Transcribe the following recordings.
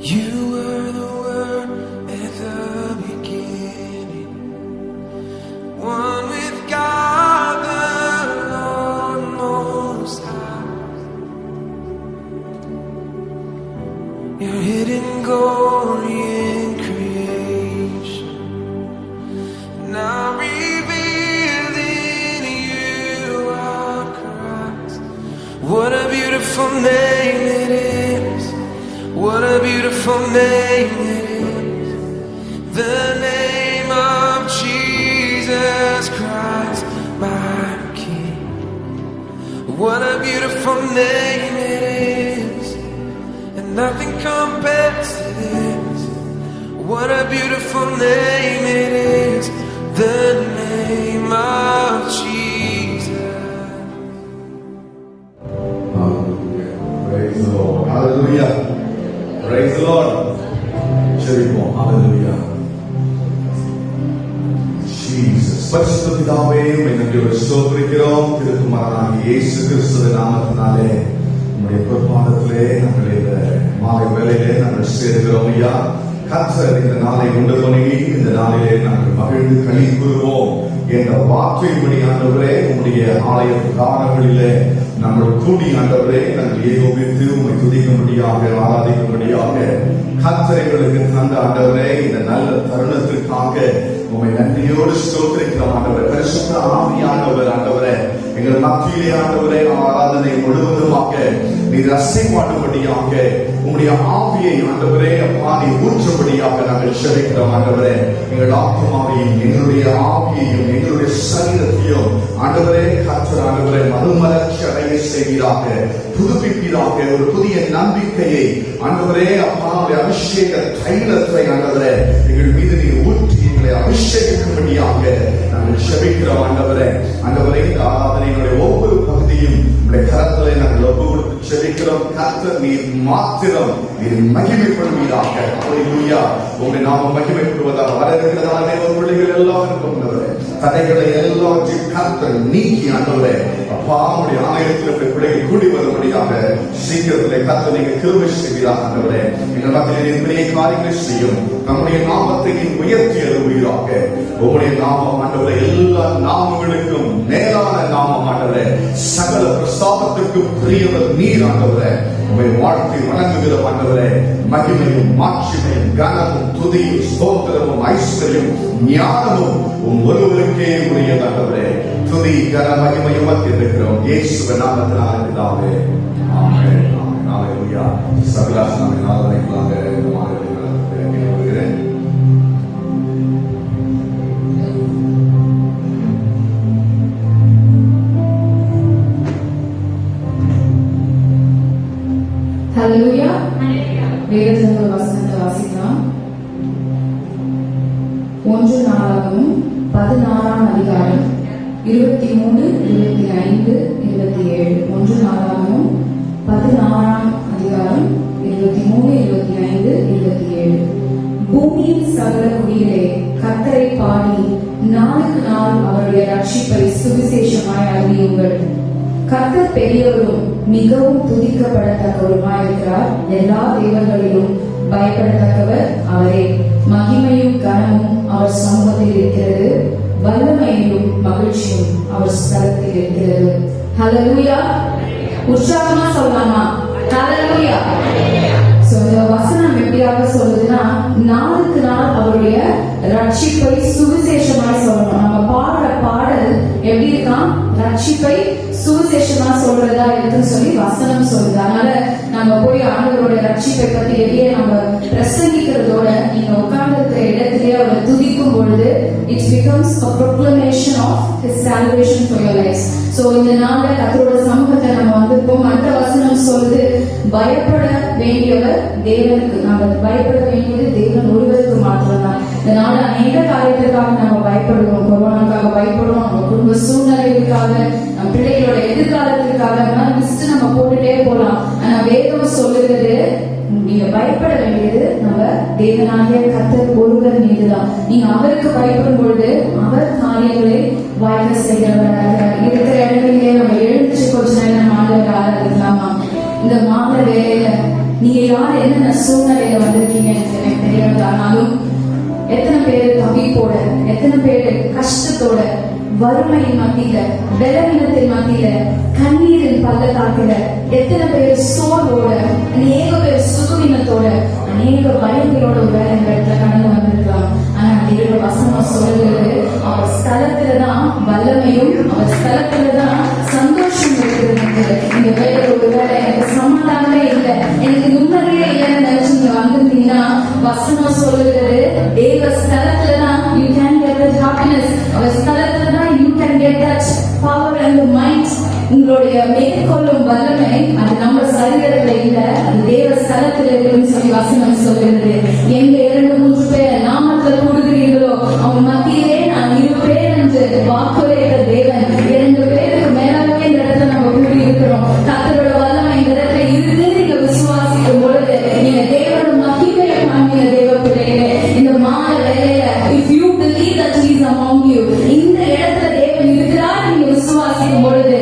You were the Word at the beginning, one with God the Lord Most High. Your hidden glory in creation, now revealed in you are Christ. What a beautiful name it is! What a beautiful name it is! The name of Jesus Christ, my King. What a beautiful name it is, and nothing compares to this. What a beautiful name it is, the name of Jesus. Hallelujah. Praise the Lord. Hallelujah. Praise the Lord. Shall hallelujah. Jesus. பரிசுத்த பிதாவே, உம்மை நன்றியோடு ஸ்தோத்திரிக்கிறோம். திருக்குமாரனாகிய இயேசு கிறிஸ்துவின் நாமத்தினாலே உம்முடைய பொற்பாதத்திலே நாங்கள் இந்த மாலை வேளையிலே நாங்கள் சேர்கிறோம் ஐயா. கர்த்தர் இந்த நாளை உண்டு பண்ணி இந்த நாளிலே நாங்கள் மகிழ்ந்து களி கூறுவோம் என்ற வார்த்தைப்படி ஆண்டவரே உம்முடைய ஆலய பிரகாரங்களிலே நாங்கள் கூடி ஆண்டவரே நாங்கள் ஏகோபித்து உம்மை துதிக்கும்படியாக ஆராதிக்கும்படியாக கர்த்தர் எங்களுக்கு தந்த ஆண்டவரே இந்த நல்ல தருணத்திற்காக உம்மை நன்றியோடு ஸ்தோத்திரிக்கிறோம் ஆண்டவரே. பரிசுத்த ஆவியானவர் ஆண்டவரே எங்கள் மத்தியிலே ஆண்டவரே ஆராதனை முழுவதுமாக நீர் அசைவாடும்படியாக உம்முடைய ஆவியை ஆண்டவரே அப்பா நீ ஊற்றும்படியாக நாங்கள் செபிக்கிறோம் ஆண்டவரே. எங்கள் ஆத்மாவையும் எங்களுடைய ஆவியையும் எங்களுடைய சரீரத்தையும் ஆண்டவரே கர்த்தர் ஆண்டவரே மறுமலர்ச்சி அடைய செய்வீராக, புதுப்பிப்பீராக. ஒரு புதிய நம்பிக்கையை ஆண்டவரே அப்பா அபிஷேக தைலத்தை ஆண்டவரே எங்கள் மீது நீர் ஊற்றி எங்களை அபிஷேகிக்கும்படியாக நாங்கள் செபிக்கிறோம் ஆண்டவரே. ஆண்டவரே இந்த ஆராதனையினுடைய ஒவ்வொரு பகுதியும் உடைய கரத்திலே நாங்கள் ஒப்பு கொடுத்து செபிக்கிறோம். கர்த்தர் நீர் மாத்திரம் நீர் மகிமைப்படுவீராக. ஹல்லேலூயா. உம்முடைய நாமம் மகிமைப்படுவதாக வர இருக்கிறதான தேவ பிள்ளைகள் எல்லாரும் கொண்டவரே தடைகளை எல்லாவற்றையும் கர்த்தர் நீக்கி ஆண்டவரே அப்பா உம்முடைய ஆலயத்தில் உடைய பிள்ளைகள் கூடி வரும்படியாக சீக்கிரத்திலே கர்த்தர் நீங்க கிருபை செய்வீராக ஆண்டவரே. எங்கள் மத்தியிலே நீர் பெரிய காரியங்களை செய்யும். நம்முடைய நாமத்தை நீ உயர்த்தி எழுவீராக. உம்முடைய நாமம் ஆண்டவரே எல்லா நாமங்களுக்கும் மேலான நாமம் ஆண்டவரே. சகல பிரஸ்தாபத்திற்கும் பிரியவர் நீர் ஆண்டவரே. உம்மை வாழ்த்தி வணங்குகிற ஆண்டவரே மகிமையும் மாட்சிமையும் கனமும் துதியும் ஸ்தோத்திரமும் ஐஸ்வர்யம் ஞானமும் உம் ஒருவருக்கே உரியது ஆண்டவரே. துதி கன மகிமையும் இருக்கிறோம் இயேசுவின் நாமத்தினாலே பிதாவே. ஆமென். ஹல்லேலூயா. சகலாசனாவின் ஆராதனைக்காக இந்த மாதத்தில் வருகிறேன். ஹல்லேலூயா. வேதத்தின் வசனத்தை வாசிக்கலாம். 1 நாளாகமம் 16ஆம் அதிகாரம் 23, 25, 27. 1 நாளாகமம் 16ஆம் அதிகாரம் 23, 25, 27. பூமியின் சகல குடிகளே கர்த்தரை பாடி நாளுக்கு நாள் அவருடைய ரட்சிப்பை சுவிசேஷமாய் அறிவியுங்கள். கர்த்தர் பெரியவரும் மிகவும் துதிக்கப்படத்தக்கவருமாயிருக்கிறார். எல்லா தேவர்களிலும் பயப்படத்தக்கவர் அவரே. மகிமையும் கனமும் அவர் சமூகத்தில் இருக்கிறது, வல்லமையிலும் மகிழ்ச்சியும் அவர் ஸ்தலத்தில் இருக்கிறது. ஹல்லேலூயா. உற்சாகமா சொல்லலாமா? ஹல்லேலூயா. இந்த வசனம் எப்படியாக சொல்லுதுன்னா, நாளுக்கு நாள் அவருடைய ரட்சிப்பை சுவிசேஷமாய் சொல்லணும். நம்ம பாடுற பாடல் எப்படி இருக்கான்? ரட்சிப்பை சுவிசேஷமா சொல்றதா இருக்குன்னு சொல்லி வசனம் சொல்லுது. அதனால நம்ம போய் ஆண்டவரோட ரட்சிப்பை பத்தி வெளியே நம்ம பிரசங்கிக்கிறதோட நீங்க உட்கார்ந்து இருக்கிற இடத்திலே அவரை துதிக்கும் பொழுது it becomes a proclamation of his salvation for your lives. So இந்த நாள்ல கர்த்தரோட சமூகத்தை நம்ம வந்திருக்கோம். மற்ற வசனம் சொல்லுது, பயப்பட வேண்டியவர் தேவனுக்கு. நம்ம பயப்பட வேண்டியது தேவன் ஒருவருக்கு மாத்திரம்தான். இதனால அநேக காரியத்திற்காக நம்ம பயப்படுவோம். கொரோனாக்காக பயப்படுவோம், நம்ம குடும்ப சூழ்நிலைகளுக்காக, நம்ம பிள்ளைகளோட எதிர்காலத்திற்காக லிஸ்ட் நம்ம போட்டுட்டே போலாம். ஆனா வேதம் சொல்லுகிறது, நீங்க பயப்பட வேண்டியது நம்ம தேவனாகிய கர்த்தர் ஒருவர் மீதுதான். நீங்க அவருக்கு பயப்படும் பொழுது அவர் காரியங்களை வாய்க்க செய்கிறவராக இருக்கிற இடங்களிலே நம்ம எழுந்துச்சு கொஞ்ச நேரம் ஆண்டவரை ஆராதிக்கலாமா? இந்த மாத வேலையில நீங்க யார் என்னென்ன சூழ்நிலையில வந்திருக்கீங்கன்னு எனக்கு தெரியாது. ஆனாலும் எத்தனை பேர் தவிப்போட, எத்தனை பேர் கஷ்டத்தோட, வறுமையின் மத்தியில, பலவீனத்தின் மத்தியில, கண்ணீரின் பள்ளத்தாக்குல, எத்தனை பேர் சோர்வோட, அநேக பேர் சுகவீனத்தோட, அநேக பயங்களோட ஒரு வேலை இந்த இடத்துல கடந்து வந்திருக்கலாம். ஆனா தேவ வசனம் சொல்லுகிறது, அவர் ஸ்தலத்துலதான் வல்லமையும், அவர் ஸ்தலத்துலதான் சந்தோஷம் இருக்கிறது. இந்த வேலை ஒரு வேலை எனக்கு சமாதானமே இல்லை, எனக்கு நிம்மதியே இல்லைன்னு நினைச்சு நீங்க வந்திருந்தீங்கன்னா வசனம் சொல்லுகிறது, தேவ ஸ்தலத்துலதான் you can get that happiness. Our ஸ்தலத்துலதான் you can get that power and the might. உங்களுடைய மேற்கொள்ளும் வல்லமை அது நம்ம சரீரத்துல இல்ல, அது தேவ ஸ்தலத்துல இருக்குன்னு சொல்லி வசனம் சொல்லுகிறது. எங்க 2-3 பேர் நாமத்துல கூடுகிறீர்களோ அவங்க மத்தியிலே நான் இருப்பேன் என்று வாக்குரைத்த தேவன். 2 பேருக்கு மேலாகவே இந்த இடத்துல நம்ம கூடி இருக்கிறோம். கர்த்தரோட வல்லமை இந்த இடத்துல இருந்து நீங்க விசுவாசிக்கும் பொழுது நீங்க தேவனோட மகிமையை காண்பீங்க. தேவ பிள்ளைகளே, இந்த மாலை வேளையில if you believe that he is among you, இந்த இடத்துல தேவன் இருக்கிறார் நீங்க விசுவாசிக்கும் பொழுது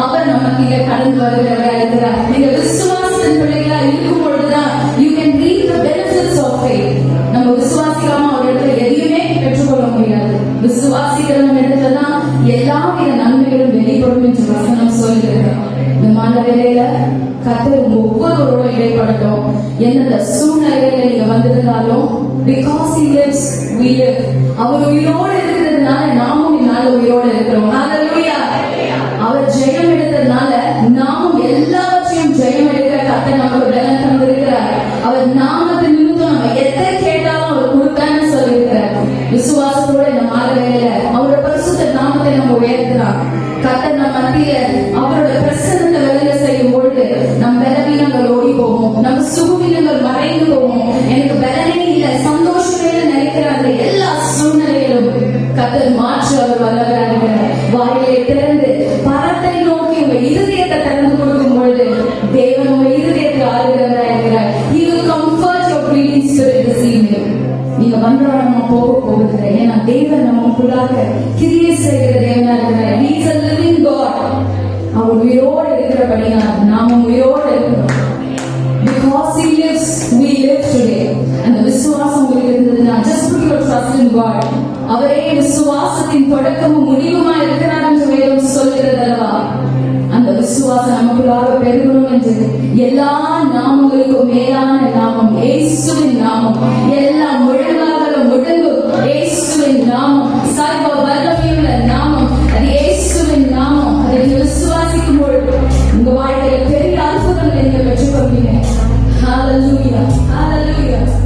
அவர் நமக்கு கடந்து வருகிறவராக இருக்கிறார். நீங்க விசுவாசத்தின் பிள்ளைகளா இருக்கும் பொழுதுதான் you can reap the benefits of faith. நம்ம விசுவாசிக்காம ஒரு இடத்துல எதையுமே பெற்றுக்கொள்ள முடியாது. விசுவாசிக்கிற இடத்துலதான் எல்லாவித நன்மைகளும் வெளிப்படும் என்று வசனம் சொல்கிறது. இந்த மாலை வேளையில கர்த்தர் ஒவ்வொருவரோட இடைப்படட்டும். எந்தெந்த சூழ்நிலையில நீங்க வந்திருந்தாலும் because he lives we live. அவர் உயிரோடு இருக்கிறதுனால நாமும் இந்நாள் உயிரோடு இருக்கிறோம். ஹalleluya. அவர் ஜெயம் எடுத்ததுனால நாமும் எல்லாவற்றையும் ஜெயம் எடுக்க கர்த்தர் நமக்கு பலன் தந்திருக்கிறார். அவர் நாமத்தின் நிமித்தம் நம்ம எதை கேட்டாலும் அவர் கொடுத்தான்னு சொல்லியிருக்கிறார். விசுவாசத்தோட இந்த மாலை வேளையில அவரோட பரிசுத்த நாமத்தை நம்ம உயர்த்துறார். கர்த்தர் நம்ம மத்தியில அவரோட பிரசன்னத்தை வேலை செய்யும் பொழுது நம் பலவீனங்கள் ஓடி போகும், நம்ம சுகவீனங்கள் மறைந்து போகும். எனக்கு பலனே இல்ல, சந்தோஷமே நினைக்கிற அந்த எல்லா சூழ்நிலைகளும் கர்த்தர் மாற்ற அவர் வல்லவராக வாயிலை திறந்து பரத்தை நோக்கி உங்க இருதயத்தை திறந்து கொடுக்கும் பொழுது தேவன் உங்க இருதயத்தை ஆளுகிறவராக இருக்கிறார். He will comfort your bleeding spirit this evening. நீங்க வந்தவரை நம்ம போகுது. ஏன்னா தேவன் நமக்குள்ளாக கிரியை செய்கிற தேவனா இருக்கிறார். He is a living God. அவர் உயிரோடு இருக்கிறபடினால் நாமும் உயிரோடு இருக்கிறோம். Because he lives, we live today. அந்த விசுவாசம் உங்களுக்கு இருந்ததுன்னா just put your trust in God. அவரே விசுவாசத்தின் தொடக்கமும் முடிவுமா இருக்கிறார் என்று வேதம் சொல்கிறது அல்லவா? அந்த விசுவாசம் நமக்குள்ளாக பெருகணும் என்று எல்லா நாமங்களுக்கும் மேலான நாமம் இயேசுவின் நாமம். எல்லா முழங்கால்களும் முடங்கும் இயேசுவின் நாமம். சர்வ வல்லமையுள்ள நாமம் அது இயேசுவின் நாமம். அதை நீங்க விசுவாசிக்கும் பொழுது உங்க வாழ்க்கையில பெரிய அற்புதங்களை நீங்க பெற்றுக்கொள்வீங்க. ஹalleluya, ஹalleluya. Yeah.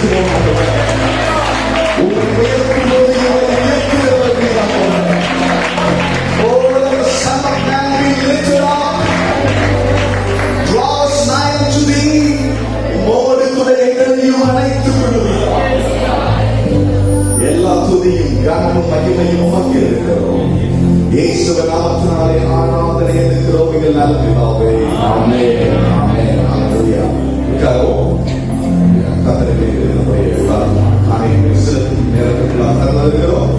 உயர்த்துவோம் ஆண்டவரே. உங்களை உயர்த்தும் போது எங்களை உயர்த்துகிறவர் நீர் ஆண்டவரே. Oh, let the Son of Man be lifted up. Draw us nigh unto thee. உம்மோடு கூட எங்களையும் அணைத்துக் கொள்ளுகிறார். எல்லா துதியும் கனமும் மகிமையும் உமக்கு இருக்கிறோம். இயேசுவின் நாமத்தினாலே ஆராதனை எடுக்கிறோம் எங்கள் நல்ல பிதாவே. ஆமென். ஆமென். ஹல்லேலூயா. கர்த்தருக்கு நம்முடைய ஆணையை செலுத்தும் நேரத்துக்குள்ள தருகிறோம்.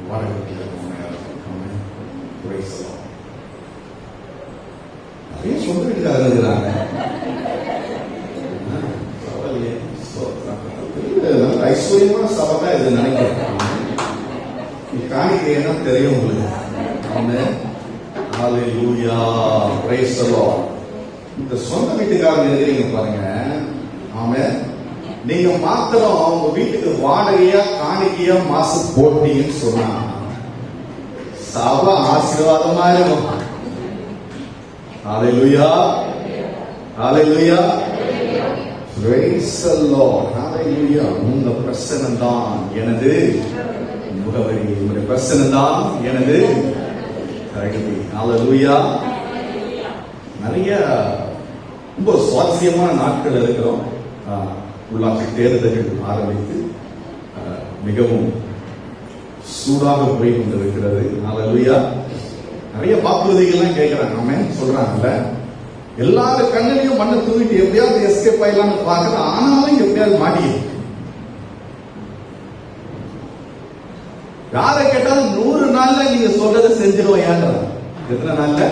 வாடகை திறந்துக்கிறாங்க. ஐஸ்வர்யமான சபை தான் இது நினைக்கிறேன். காணிக்கைன்னா தெரியும் உங்களுக்கு. ஹல்லேலூயா, பிரைஸ் தி லார்ட். இந்த சொந்த வீட்டுக்காரங்க இருக்கிறீங்க பாருங்க. ஆமென். நீங்க மாத்திரம் உங்க வீட்டுக்கு வாடகையா காணிக்கையா மாசம் போட்டீங்கன்னு சொன்னா சபை ஆசீர்வாதமா இருக்கும். ஹல்லேலூயா, ஹல்லேலூயா, பிரைஸ் தி லார்ட், ஹல்லேலூயா. உங்க பிரசன்னம் தான் எனது முகவரி, உங்களுடைய பிரசன்னம் தான் எனது கருவி. ஹல்லேலூயா. நிறைய ரொம்ப சுவாரஸ்யமான நாட்கள் இருக்கிறோம். உள்ளாட்சி தேர்தல்கள் ஆரம்பித்து மிகவும் சூடாக போய் கொண்டிருக்கிறது. ஹல்லேலூயா. நிறைய வாக்குறுதிகள்லாம் கேட்கிறாங்க. ஆமென் சொல்றாங்கல்ல. எல்லாரும் கண்ணிலையும் மண்ணை தூக்கிட்டு எப்படியாவது எஸ்கேப் ஆயிடலாம்னு பார்க்கறேன். ஆனாலும் எப்படியாவது மாட்டியும். யாரை கேட்டாலும் 100 நாள்ல நீங்க சொல்றதை செஞ்சிருவோம். எத்தனை நாள்ல?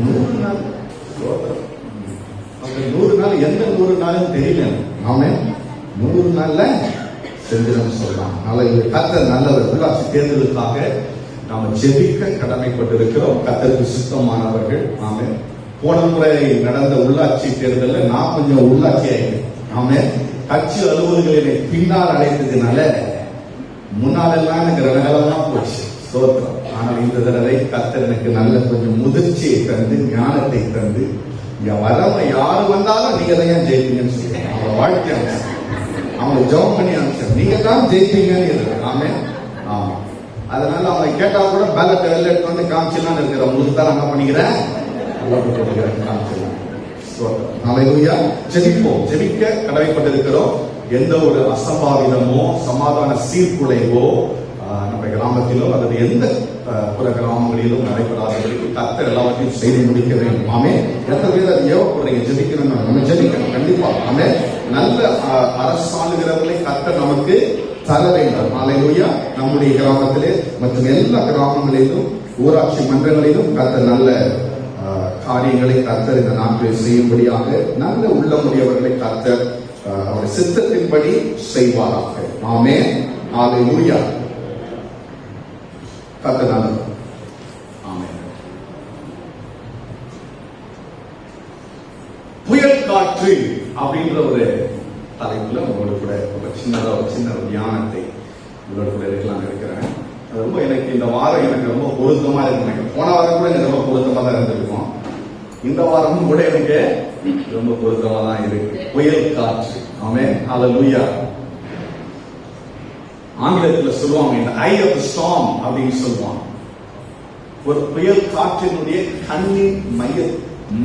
100 நாள். 100 நாள் எந்த 100 நாளும் தெரியல. ஆமென். 100 நாள்ல செஞ்சிடும் சொல்லலாம். கர்த்தர் நல்லவர். உள்ளாட்சி தேர்தலுக்காக நாம ஜெபிக்க கடமைப்பட்டிருக்கிறோம். கர்த்தருக்கு சுத்தமானவர்கள். ஆமென். போன முறை நடந்த உள்ளாட்சி தேர்தலில் நான் கொஞ்சம் உள்ளாட்சி ஆகிட்டேன். ஆமென். கட்சி அலுவலர்களை பின்னால் அடைத்ததுனால முன்னாலெல்லாம் எனக்கு ரணகலமா போச்சு. ஸ்தோத்திரம். ஆனால் இந்த தடவை கர்த்தர் எனக்கு நல்ல கொஞ்சம் முதிர்ச்சியை தந்து ஞானத்தை தந்து இங்க வரவங்க யாரு வந்தாலும் நீங்க தான் ஜெயிப்பீங்கன்னு சொல்லுவாங்க. அவங்கள வாழ்க்கை அமைச்சர், அவங்க ஜெபம் பண்ணி அமைச்சர், நீங்க தான் ஜெயிப்பீங்கன்னு இருக்கு. ஆமே, ஆமா. அதனால அவங்க கேட்டா கூட பேலட் வெளில எடுத்து வந்து காமிச்சலான்னு இருக்கிற உங்களுக்கு தான் என்ன பண்ணிக்கிறேன், காமிச்சிடலாம். ஹல்லேலூயா. ஜெபிப்போம். ஜெபிக்க கடமைப்பட்டிருக்கிறோம். எந்த ஒரு அசம்பாவிதமோ சமாதான சீர்குலைவோ நம்ம கிராமத்திலோ அல்லது எந்த புற கிராமங்களிலும் நடைபெறாதவர்களுக்கு கர்த்தர் எல்லாவற்றையும் செய்து முடிக்க வேண்டும். ஆமே. எத்தனை பேர் அதை ஏவப்படுறீங்க? ஜெபிக்கணும். நம்ம ஜெபிக்கணும் கண்டிப்பா. ஆமே. நல்ல அரசாளுகிறவர்களை கர்த்தர் நமக்கு தர வேண்டும். ஹல்லேலூயா. நம்முடைய கிராமத்திலே மற்றும் எல்லா கிராமங்களிலும் ஊராட்சி மன்றங்களிலும் கர்த்தர் நல்ல காரியங்களை கர்த்தர் இந்த நாட்டில் செய்யும்படியாக நல்ல உள்ளமுடையவர்களை கர்த்தர் அவருடைய சித்தத்தின்படி செய்வாராக. ஆமென். ஹல்லேலூயா. கர்த்தர் நல்லவர். ஆமென். புயல் காற்று அப்படின்ற ஒரு தலைப்புல உங்களோட கூட ஒரு சின்ன தியானத்தை உங்களோட கூட இருக்கலாம் இருக்கிறேன். ரொம்ப எனக்கு இந்த வாரம் எனக்கு ரொம்ப பொருத்தமா இருக்கு. போன வாரம் கூட எனக்கு ரொம்ப பொருத்தமா தான் இருந்திருக்கும். இந்த வாரமும் கூட எனக்கு ரொம்ப பொருத்தமா தான் இருக்கு. புயல் காற்று. ஆமென். ஹல்லேலூயா. ஆங்கிலத்தில் சொல்லுவாங்க இந்த ஐ ஆஃப் தி ஸ்டார்ம் அப்படின்னு சொல்லுவாங்க. ஒரு புயல் காற்றினுடைய கண்ணின்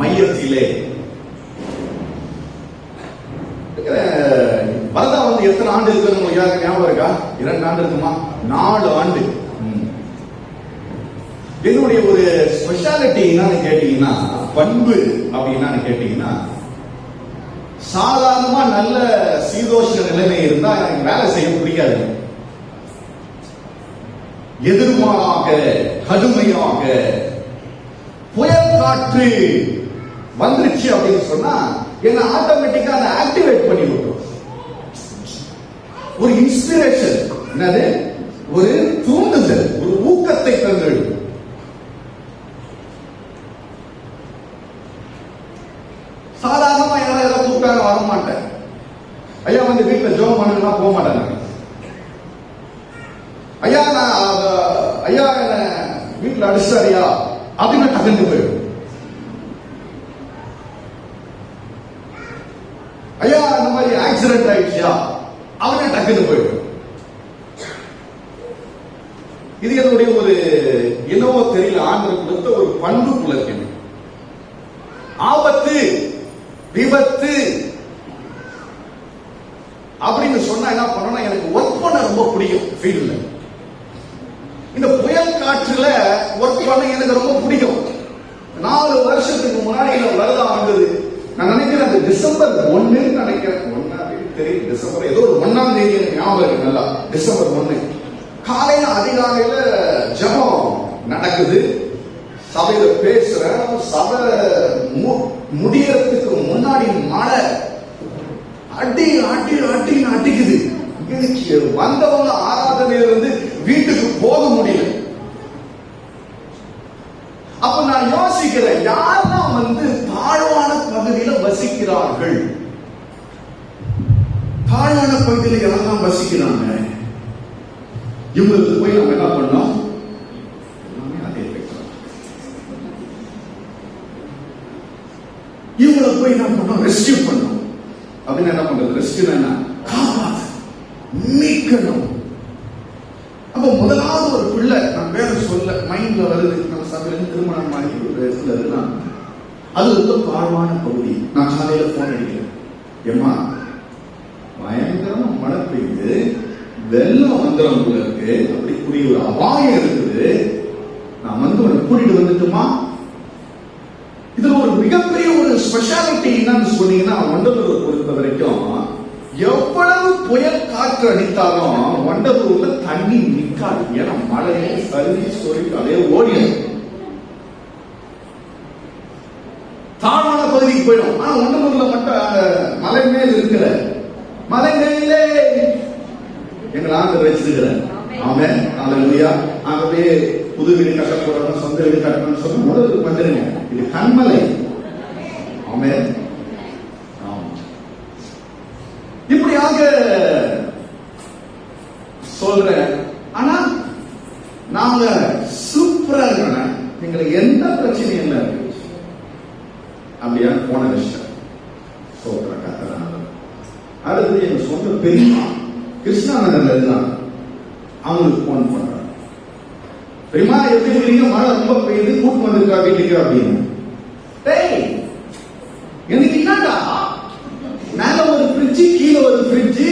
மையத்திலே வரதா வந்து எத்தனை ஆண்டு இருக்கு உங்களுக்கு யாருக்கு ஞாபகம் இருக்கா? 2 ஆண்டு இருக்குமா? 4 ஆண்டு. என்னுடைய ஒரு ஸ்பெஷாலிட்டி என்னன்னு கேட்டீங்கன்னா, பண்பு அப்படின்னா கேட்டீங்கன்னா, சாதாரணமா நல்ல சீதோஷ்ண நிலைமை இருந்தா எனக்கு வேலை செய்ய பிடிக்காது. எதிர்மாறாக கடுமையாக புயல் காற்று வந்துருச்சு அப்படின்னு சொன்னா என்ன ஆட்டோமேட்டிக்கா அதை ஆக்டிவேட் பண்ணி விட்டுரும். ஒரு இன்ஸ்பிரேஷன், என்னது, ஒரு தூண்டுதல், ஒரு ஊக்கத்தை தந்துவிடும். சாதாரணமா யாராவது கூப்பிட்டாங்க வர மாட்டேன். ஐயா வந்து வீட்டுல ஜோம் பண்ணுன்னா போக மாட்டேன். ஐயா ஐயா என்ன வீட்டுல அடிச்சாரியா அப்படின்னு டக்குன்னு போயிடும். ஐயா இந்த மாதிரி ஆக்சிடென்ட் ஆயிடுச்சியா அவனே டக்குன்னு போயிடும். இது என்னுடைய ஒரு என்னவோ தெரியல ஆண்டவர் கொடுத்த ஒரு பண்பு புலர்க்கு. ஆபத்து விபத்து அப்படின்னு சொன்னா என்ன பண்ணணும், எனக்கு ஒர்க் பண்ண ரொம்ப பிடிக்கும். ஃபீல்ட்ல இந்த புயல் காற்றுல ஒர்க் பண்ண எனக்கு ரொம்ப பிடிக்கும். 4 வருஷத்துக்கு முன்னாடி வரதா வந்தது. நான் நினைக்கிறேன் அந்த டிசம்பர் 1 நினைக்கிறேன், 1 தெரியும், டிசம்பர் ஏதோ ஒரு 1ஆம் தேதி எனக்கு ஞாபகம் இருக்கு நல்லா. டிசம்பர் 1 காலையில அதிகாலையில ஜெபம் நடக்குது. சபையில பேசுறேன், சபை முடியறதுக்கு முன்னாடி மழை அடி அடி அடின்னு அடிக்குது. இன்னைக்கு வந்தவங்க ஆராதனையிலிருந்து வீட்டுக்கு போக முடியல. அப்ப நான் யோசிக்கிறேன், யாரெல்லாம் தாழ்வான பகுதியில வசிக்கிறார்கள், தாழ்வான பகுதியில் யாரெல்லாம் வசிக்கிறாங்க, இவங்களுக்கு போய் நம்ம என்ன பண்ணோம்? இவங்களை போய் என்ன பண்ணோம்? ரெஸ்கியூ பண்ணோம். அப்படின்னு என்ன பண்றது? ரெஸ்கியூ என்ன? காப்பாத்து, மீட்கணும். அப்ப முதலாவது ஒரு பிள்ளை, நான் பேர சொல்ல மைண்ட்ல வருது, நம்ம சபையில திருமணம் ஆகி ஒரு இடத்துல இருக்கலாம், அது ரொம்ப தாழ்வான பகுதி. நான் காலையில போன் அடிக்கிறேன், ஏமா பயங்கரமா மழை பெய்யுது, வெள்ளம் வந்துடும் போல இருக்கு, அப்படி கூடிய ஒரு அபாயம் இருக்குது, நான் உன்னை கூட்டிட்டு வந்துட்டுமா? இதுல ஒரு மிகப்பெரிய ஒரு ஸ்பெஷாலிட்டி என்னன்னு சொன்னீங்கன்னா, வண்டலூரை பொறுத்த வரைக்கும் எவ்வளவு புயல் காற்று அடித்தாலும் வண்டலூர்ல தண்ணி நிற்காது. ஏன்னா மழையே சர்வீஸ் அதே ஓடிடும், தாழ்வான பகுதிக்கு போயிடும். ஆனா வண்டலூர்ல மட்டும் மலை மேல் இருக்கிற மலை மேலே எங்களை ஆண்டு வச்சிருக்கிறேன். ஆமென், ஹல்லேலூயா. ஆகவே புது வீடு கட்ட போறோம், சொந்த வீடு கட்டணும்னு சொன்னா முதல்ல வந்துருங்க, இது கண்மலை. ஆமென். இப்படியாக சொல்றேன். ஆனா நாங்க சூப்பரா இருக்கணும், எங்களுக்கு எந்த பிரச்சனையும் இல்லை அப்படியா போன விஷயம் சோதர கத்தனா. அடுத்தது எங்க சொந்த பெரியமா கிருஷ்ணா நகர்ல இருந்தாங்க, அவங்களுக்கு போன் பண்றாங்க, பெரியமா எப்படி இருக்கீங்க, மழை ரொம்ப பெய்யுது, கூட்டு வந்திருக்கா வீட்டுக்கு அப்படின்னு. டேய் எனக்கு என்னடா, மேல ஒரு ஃப்ரிட்ஜ், கீழே ஒரு ஃப்ரிட்ஜ்,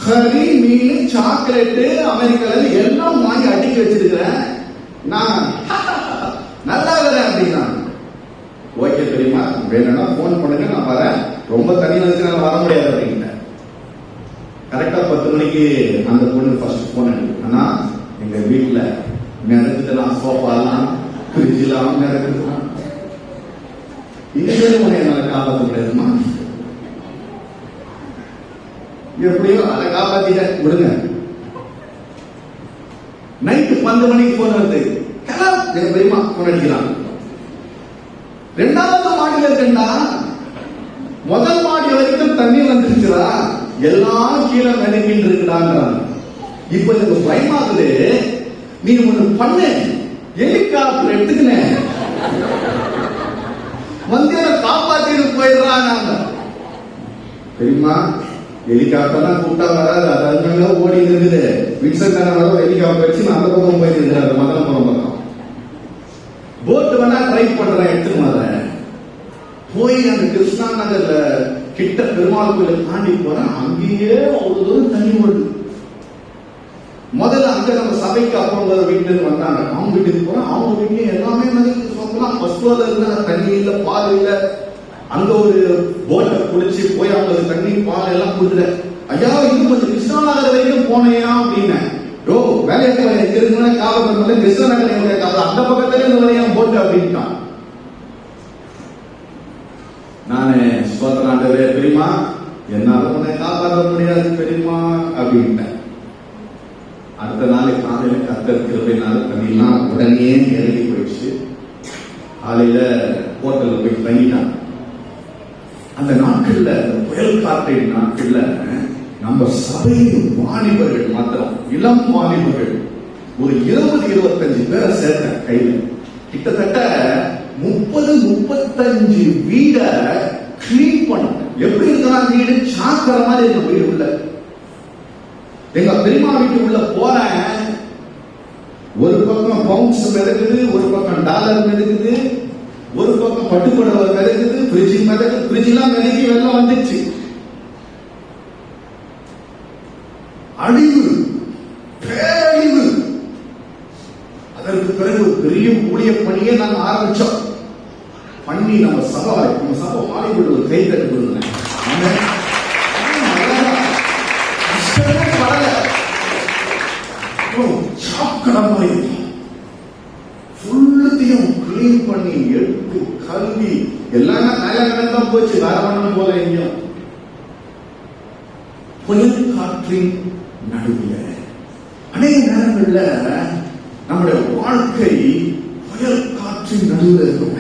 கறி, மீன், சாக்லேட், அமெரிக்கால எல்லாம் வாங்கி அடிக்க வச்சிருக்கிறேன், நான் நல்லா இருக்கிறேன் அப்படின்னா. ஓகே தெரியுமா, வேணும்னா போன் பண்ணுங்க, நான் வரேன், ரொம்ப தண்ணி வந்து நான் வர முடியாது அப்படின்ட்டேன். கரெக்டா 10 மணிக்கு அந்த பொண்ணு ஃபர்ஸ்ட் போன் அடிக்கும். ஆனா எங்க வீட்டுல மிதக்குதுலாம், சோஃபாலாம், ஃப்ரிட்ஜ்லாம் மிதக்குதுலாம், இதுவே உன்னை என்னால காப்பாற்ற முடியாதுமா, எப்படியோ அதை காப்பாத்திட்ட விடுங்க. நைட்டு 12 மணிக்கு போன் வருது, எங்க பெரியமா போன் அடிக்கிறான். 2வது மாடியில இருக்கா, முதல் மாடி வரைக்கும் தண்ணி வந்துருச்சுடா, எல்லாம் கீழே மிதக்கிட்டு இருக்குடான்றாங்க. இப்ப எனக்கு பயமாகுது, நீ ஒண்ணு பண்ணு, ஹெலிகாப்டர் எடுத்துக்கினேன் வந்து காப்பாத்திட்டு போயிடுறான். நாங்க தெரியுமா, ஹெலிகாப்டர்லாம் கூப்பிட்டா வராது, அது அங்கங்க ஓடி இருக்குது. வின்சென்ட் வர ஹெலிகாப்டர் வச்சு நான் அந்த பக்கம் போயிட்டு இருக்கிறேன், மதனபுரம் பக்கம். போட் வேணா ட்ரை பண்றேன், எடுத்துன்னு வரேன். போய் அந்த கிருஷ்ணா நகர்ல கிட்ட பெருமாள் கோயிலை தாண்டி போறேன், அங்கேயே அவ்வளவு தூரம் தண்ணி ஓடுது. முதல்ல அங்க நம்ம சபைக்கு அப்பா வீட்டுல வந்தாங்க, அவங்க வீட்டுக்கு போறேன், அவங்க வீட்லயும் எல்லாமே சொல்லலாம், ஃபர்ஸ்ட் ஃப்ளோர்ல இருந்தா தண்ணி இல்ல, பால் இல்ல. அங்க ஒரு போட்டை குடிச்சு போய் அவங்களுக்கு தண்ணி பால் எல்லாம் கொடுக்குறேன். ஐயா இது கொஞ்சம் கிருஷ்ணா நகர் வரைக்கும் போனையா அப்படின்னு. யோ வேலையை இருக்குன்னா காவல் கிருஷ்ணா நகர் அந்த பக்கத்துல இருந்து வரையும் போட்டு அப்படின்ட்டான். நானு சோதனாண்டவே பெரியமா என்னால உன்னை காப்பாற்ற முடியாது பெரியமா அப்படின்ட்டேன். அடுத்த நாள் காலையில கத்தர் கிருபையினால தண்ணிலாம் உடனே இறங்கி போயிடுச்சு. காலையில ஹோட்டல்ல போய் தங்கிட்டாங்க. அந்த நாட்கள்ல, புயல் காற்றின் நாட்கள்ல நம்ம சபையின் வாலிபர்கள் மாத்திரம், இளம் வாலிபர்கள் ஒரு 20-25 பேரை சேர்த்தேன் கையில. கிட்டத்தட்ட 30-35 வீட கிளீன் பண்ண. எப்படி இருக்கலாம் வீடு, சாக்கற மாதிரி இருக்க வீடு உள்ள. எங்க பெரியமா வீட்டு உள்ள போறேன், ஒரு பக்கம் பவுன்ஸ் மிதக்குது, ஒரு பக்கம் டாலர் மிதக்குது, ஒரு பக்கம் பட்டுப்புடவை மிதக்குது, ஃப்ரிட்ஜ் மிதக்குது, ஃப்ரிட்ஜ் எல்லாம் மிதக்கி வெள்ளம் வந்துச்சு. அழிவு, பேரழிவு. அதற்கு பிறகு ஒரு பெரிய ஊழிய பணியை நாங்க ஆரம்பிச்சோம். பண்ணி நம்ம சபை வாலிபர்கள் ஒரு கை தட்டு கொடுங்க. சாக்கடை மாதிரி ஃபுல்லத்தையும் கிளீன் பண்ணி எடுத்து கல்வி எல்லாம் தான் போச்சு. வேற ஒண்ணும் போல எங்கேயும் புயல் காற்றின் நடுவில் அநேக நேரங்கள்ல நம்முடைய வாழ்க்கை புயல் காற்றின் நடுவில் இருக்கும்.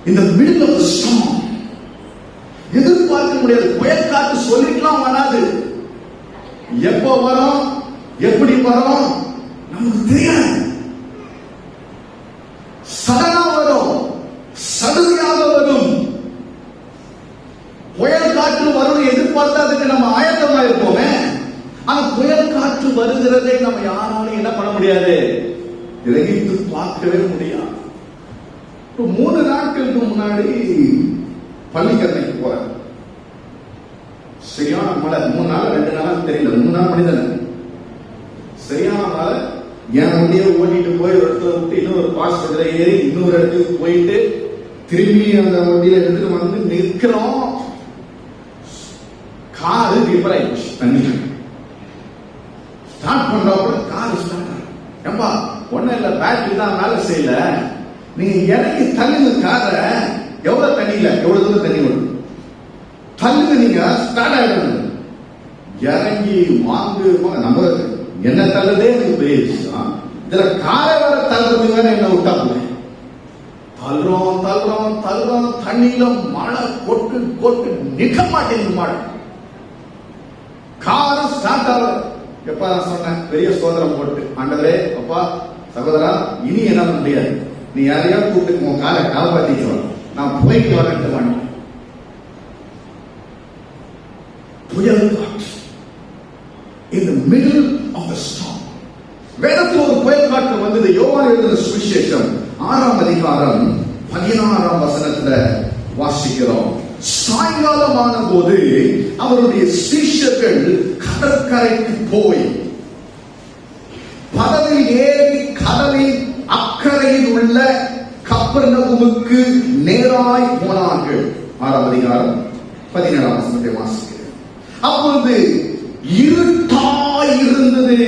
இந்த மிடில் ஆஃப் தி ஸ்டார்ம் எதிர்பார்க்க முடியாது. புயல் காற்று சொல்லிக்கலாம் வராது. எப்போ வரும், எப்படி வரும் நமக்கு தெரியாது. சடனா வரும், சடுதியாக வரும். புயல் காற்று வரும் எதிர்பார்த்தா அதுக்கு நம்ம ஆயத்தமா இருப்போமே. ஆனா புயல் காற்று வருகிறதை நம்ம யாராலும் என்ன பண்ண முடியாது, கிரகித்து பார்க்கவே முடியாது. 3 நாட்களுக்கு முன்னாடி பள்ளிக்கரணைக்கு போறேன். சரியான மழை. 3 நாள் 2 நாள் தெரியல, 3 நாள் மனிதன் சரியான மழை. என் வண்டியை ஓட்டிட்டு போய் ஒரு இடத்துல விட்டு இன்னொரு பாஸ் இடத்துல ஏறி இன்னொரு இடத்துக்கு போயிட்டு திரும்பி அந்த வண்டியில எடுத்துட்டு வந்து நிற்கிறோம். காரு ரிப்பேர் ஆயிடுச்சு. தண்ணி ஸ்டார்ட் பண்றப்ப கார் ஸ்டார்ட் ஆகும். ஏம்பா ஒன்னும் இல்ல, பேட்டரி தான் வேலை செய்யல. நீங்க இறங்கி தள்ளுங்க கார. எவ்வளவு தண்ணியில எவ்வளவு தூரம் தண்ணி வரும், தள்ளுங்க, நீங்க ஸ்டார்ட் ஆயிடும். இறங்கி வாங்கு நம்ம என்ன தள்ளுதே எனக்கு பெரிய விஷயம். இதுல காரை வர தள்ளுறது வேற என்ன விட்டா போய் தள்ளுறோம் தள்ளுறோம் தள்ளுறோம். தண்ணியில மழை கொட்டு கொட்டு நிக்க மாட்டேங்குது மழை. காரம் ஸ்டார்ட் ஆகல. எப்ப நான் சொன்னேன், பெரிய சோதரம் போட்டு, ஆண்டவரே அப்பா சகோதரா இனி என்ன முடியாது, நீ யாரையா கூப்பிட்டு உன் காலை காப்பாத்திக்கலாம், நான் போயிட்டு வரேன். புயல் காற்று in the middle of the storm. வேதத்தில் ஒரு புயல் காற்று வந்தது. யோவான் எழுதின சுவிசேஷம் 6ஆம் அதிகாரம் 16ஆம் வசனத்துல வாசிக்கிறோம். சாயங்காலமான போது அவருடைய சீஷர்கள் கடற்கரைக்கு போய் படவில் ஏறி கடலின் அக்கறையில் உள்ள கப்பர்நகூமுக்கு நேராய் போனார்கள். 6ஆம் அதிகாரம் 17ஆம் வசனத்தை வாசிக்கிறேன். அப்பொழுது இருட்டாய் இருந்தது.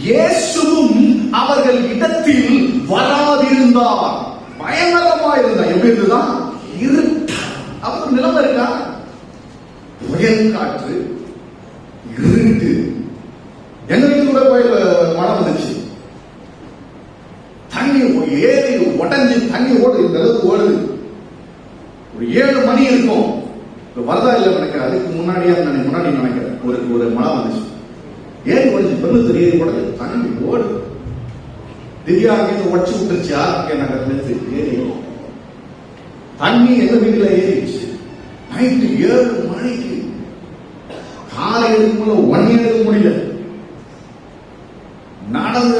இயேசுவும் அவர்கள் இடத்தில் வராதிருந்தார். பயங்கரமா இருந்தார். எப்படி இருந்தா இருட்டா. அவர் நிலைமை இருக்கா, புயல் காற்று, இருட்டு. எங்க வீட்டு கூட புயல் மழை வந்துச்சு. தண்ணி ஏறி உடஞ்சி தண்ணி ஓடுது. இந்த அளவுக்கு ஓடுது. ஒரு 7 மணி இருக்கும். வரதா இல்ல நினைக்கிறேன், அதுக்கு முன்னாடியே முன்னாடி நினைக்கிறேன். ஒரு மழை வந்துச்சு. ஏறி ஓடிச்சு. பெண்ணு தெரியுது கூட தண்ணி ஓடுது. திவ்யாங்க உடச்சு விட்டுருச்சு. யாருக்கு நகர்ந்து ஏறி தண்ணி எங்க வீட்டுல ஏறிடுச்சு. நைட்டு 7 மணிக்கு காலை எடுக்கும் 1 எடுக்க முடியல. நடந்து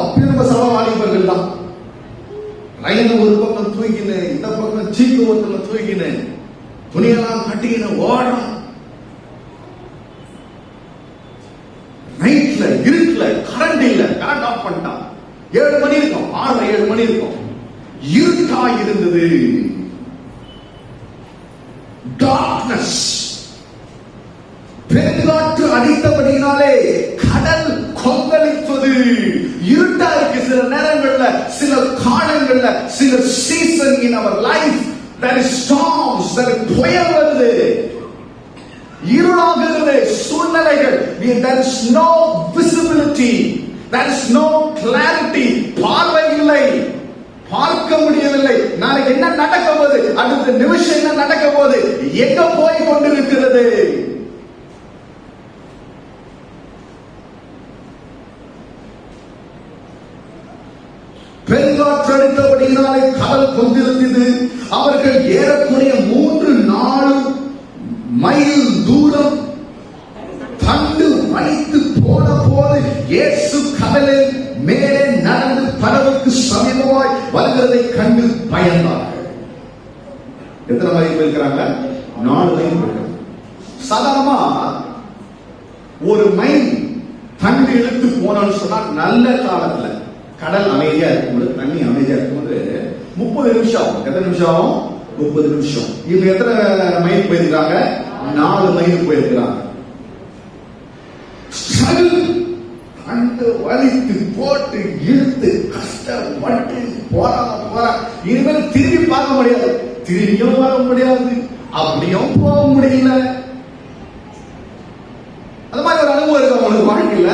அப்படி நம்ம சவாலிபர்கள் தான். ரயில் ஒரு பக்கம் தூக்கினேன், இந்த பக்கம் சீக்கு ஒருத்தல தூக்கினேன், துணியெல்லாம் கட்டிக்கின ஓடும். நைட்ல இருட்டுல கரண்ட் இல்ல, கரண்ட் ஆஃப் பண்ணிட்டான். 7 மணி இருக்கும், 6 7 மணி இருக்கும். இருட்டா இருந்தது. டார்க்னஸ். பெருங்காற்று அடித்தபடினாலே கடல் கொந்தளிப்பது. இருட்டா இருக்கு. சில நேரங்கள்ல, சில காலங்கள்ல, சில season in our life there is storms, there is புயல் வருது, இருளாகிறது சூழ்நிலைகள். there is no visibility, there is no clarity. பார்வை இல்லை, பார்க்க முடியவில்லை. நாளைக்கு என்ன நடக்க போகுது, அடுத்த நிமிஷம் என்ன நடக்க போகுது, எங்க போய் கொண்டிருக்கிறது. பெருங்காற்று அடித்தபடியினாலே கடல் கொண்டிருந்தது. அவர்கள் ஏறக்குறைய 3-4 மைல் தூரம் தண்டு வைத்து போன போது இயேசு கடலில் மேலே நடந்து படவுக்கு சமீபமாய் வருகிறதை கண்டு பயந்தார்கள். எத்தனை மைல் போயிருக்கிறாங்க? 4 மைல் போயிருக்காங்க. சாதாரணமா 1 மைல் தண்டு இழுத்து போனோம்னு சொன்னா நல்ல காலத்துல கடல் அமைதியா இருக்கும்போது, தண்ணி அமைதியா இருக்கும்போது 30 நிமிஷம் ஆகும். எத்தனை நிமிஷம் ஆகும்? 30 நிமிஷம். இவங்க எத்தனை மைல் போயிருக்காங்க? 4 மைல் போயிருக்கிறாங்க. கண்டு வலித்து போட்டு முடியாது, திரும்பியும் வர முடியாது, அப்படியும் போக முடியல. அது மாதிரி ஒரு அனுபவம் இருக்கு அவங்களுக்கு வாழ்க்கையில.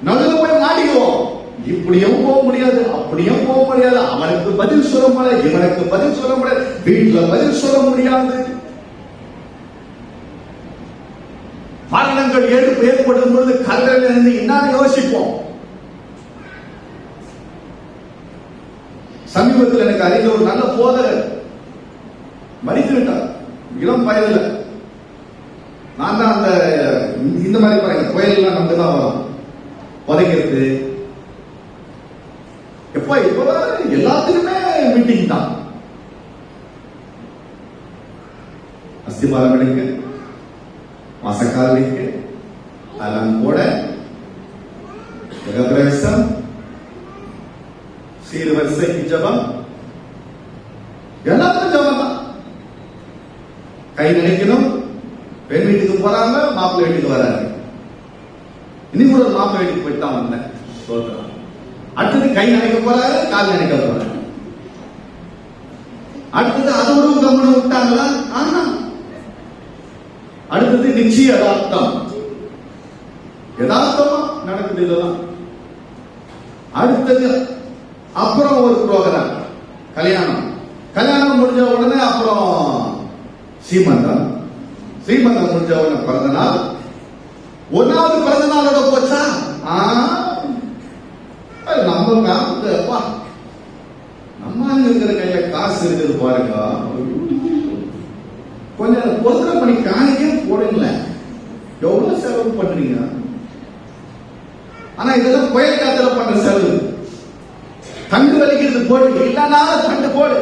நடுவில் போய் மாட்டிக்குவோம், இப்படியும் போக முடியாது, அப்படியும் போக முடியாது, அவனுக்கு பதில் சொல்ல முடியாது, இவனுக்கு பதில் சொல்ல முடியாது, வீட்டுல பதில் சொல்ல முடியாது. மரணங்கள் ஏற்படும் பொழுது கல்லறையில் இருந்து என்ன யோசிப்போம். சமீபத்தில் எனக்கு அறிந்த ஒரு நல்ல போதகர் மறித்து விட்டார், இளம் வயதுல. நான் தான் அந்த இந்த மாதிரி பாருங்க, புயல்லாம் நமக்கு தான் வரும், புதைக்கிறது. எப்ப எல்லாத்துக்குமே மீட்டிங் தான். அஸ்திபாரம் எடுக்க, மாசக்கால் வைக்க, அதெல்லாம் போட, பிரவேசம், சீர்வரிசைக்கு ஜபம், எல்லாத்துக்கும் ஜபம் தான். கை நினைக்கணும். பெண் வீட்டுக்கு போறாங்க, மாப்பிள்ளை வீட்டுக்கு வராங்க. இன்னும் கூட மாப்பிள்ளை வீட்டுக்கு போயிட்டு தான் வந்தேன் சொல்றாங்க. அடுத்தது கை நினைக்க போறாரு, கால் நினைக்க போறாரு. அடுத்தது அதோடு கவனம் விட்டாங்களா? அடுத்தது நிச்சயதார்த்தம், யதார்த்தமா நடக்குது இதெல்லாம். அடுத்தது அப்புறம் ஒரு ப்ரோக்ராம், கல்யாணம். கல்யாணம் முடிஞ்ச உடனே அப்புறம் சீமந்தம். சீமந்தம் முடிஞ்ச உடனே பிறந்த நாள். ஒன்னாவது பிறந்த நாளோட போச்சா? நம்ம காப்பா, நம்ம இருக்கிற கையில காசு இருக்குது பாருங்க. கொஞ்சம் பொருத்தனை பண்ணி காணிக்கே போடல, எவ்வளவு செலவு பண்றீங்க. ஆனா இதெல்லாம் புயல் காத்துல பண்ற செலவு. தண்டு வலிக்கிறது போடு, இல்லனாலும் தண்டு போடு,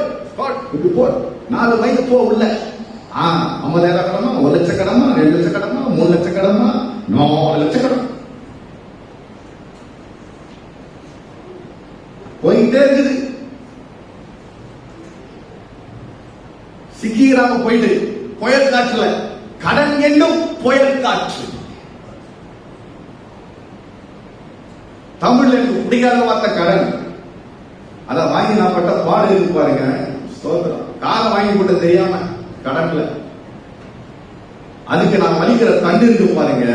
இப்படி போடு, 4 வயது போ உள்ள. 50,000 கடமா, 1 லட்சம் கடமா, 2 லட்சம் கடமா, 3 லட்சம் கடமா, 4 லட்சம் கடம் போயிட்டே இருக்குது. சிக்கிராம போயிட்டு புயல் காற்றுல, கடன் என்னும் புயல் காற்று. தமிழ்ல எனக்கு பிடிக்காத வார்த்தை கடன். அத வாங்கி நான் பட்ட பாடு இருக்கு பாருங்க. ஸ்தோத்திரம். காலம் வாங்கி போட்டு தெரியாம கடன்ல, அதுக்கு நான் வலிக்கிற தண்டு இருக்கு பாருங்க.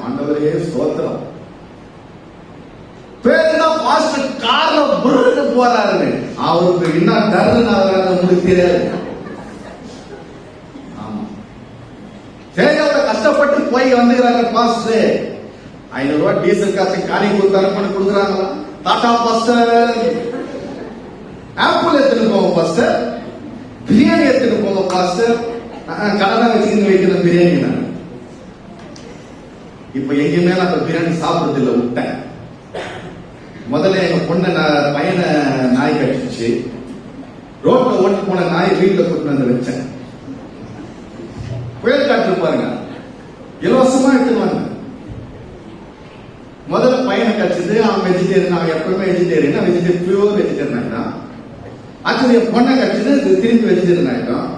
ஆண்டவரே ஸ்தோத்திரம். பேருதான் பாஸ்டர் கார்ல புருன்னு போறாரு, அவருக்கு என்ன டர்ன்னு உங்களுக்கு தெரியாது. ஆமா, சேகாவில கஷ்டப்பட்டு போய் வந்துக்கிறாங்க பாஸ்டர். 500 ரூபாய் டீசல் காசு காணி கொடுத்தாரு கொடுக்குறாங்களா? டாடா பாஸ்டர், ஆப்பிள் எடுத்துட்டு போங்க பாஸ்டர், பிரியாணி எடுத்துட்டு போங்க பாஸ்டர். கடனை வச்சுக்கிட்டு வைக்கிற பிரியாணி நான் இப்ப எங்கேயுமே நான் பிரியாணி சாப்பிடுறது இல்லை, விட்டேன். முதல்ல எங்க பொண்ணு பையனை நாய் கடிச்சிச்சு, ரோட்ல ஓட்டு போன நாய் வீட்டுல கூட்டு வந்து வச்சேன். புயல் காற்று பாருங்க, இலவசமா எடுத்துவாங்க. முதல்ல பையனை கடிச்சது, அவன் வெஜிடேரியன், அவன் எப்பவுமே வெஜிடேரியன், வெஜிடேரியன் பியூர் வெஜிடேரியன் ஆயிட்டான். அடுத்தது என் பொண்ணை கடிச்சது, திரும்பி வெஜிடேரியன் ஆயிட்டான்.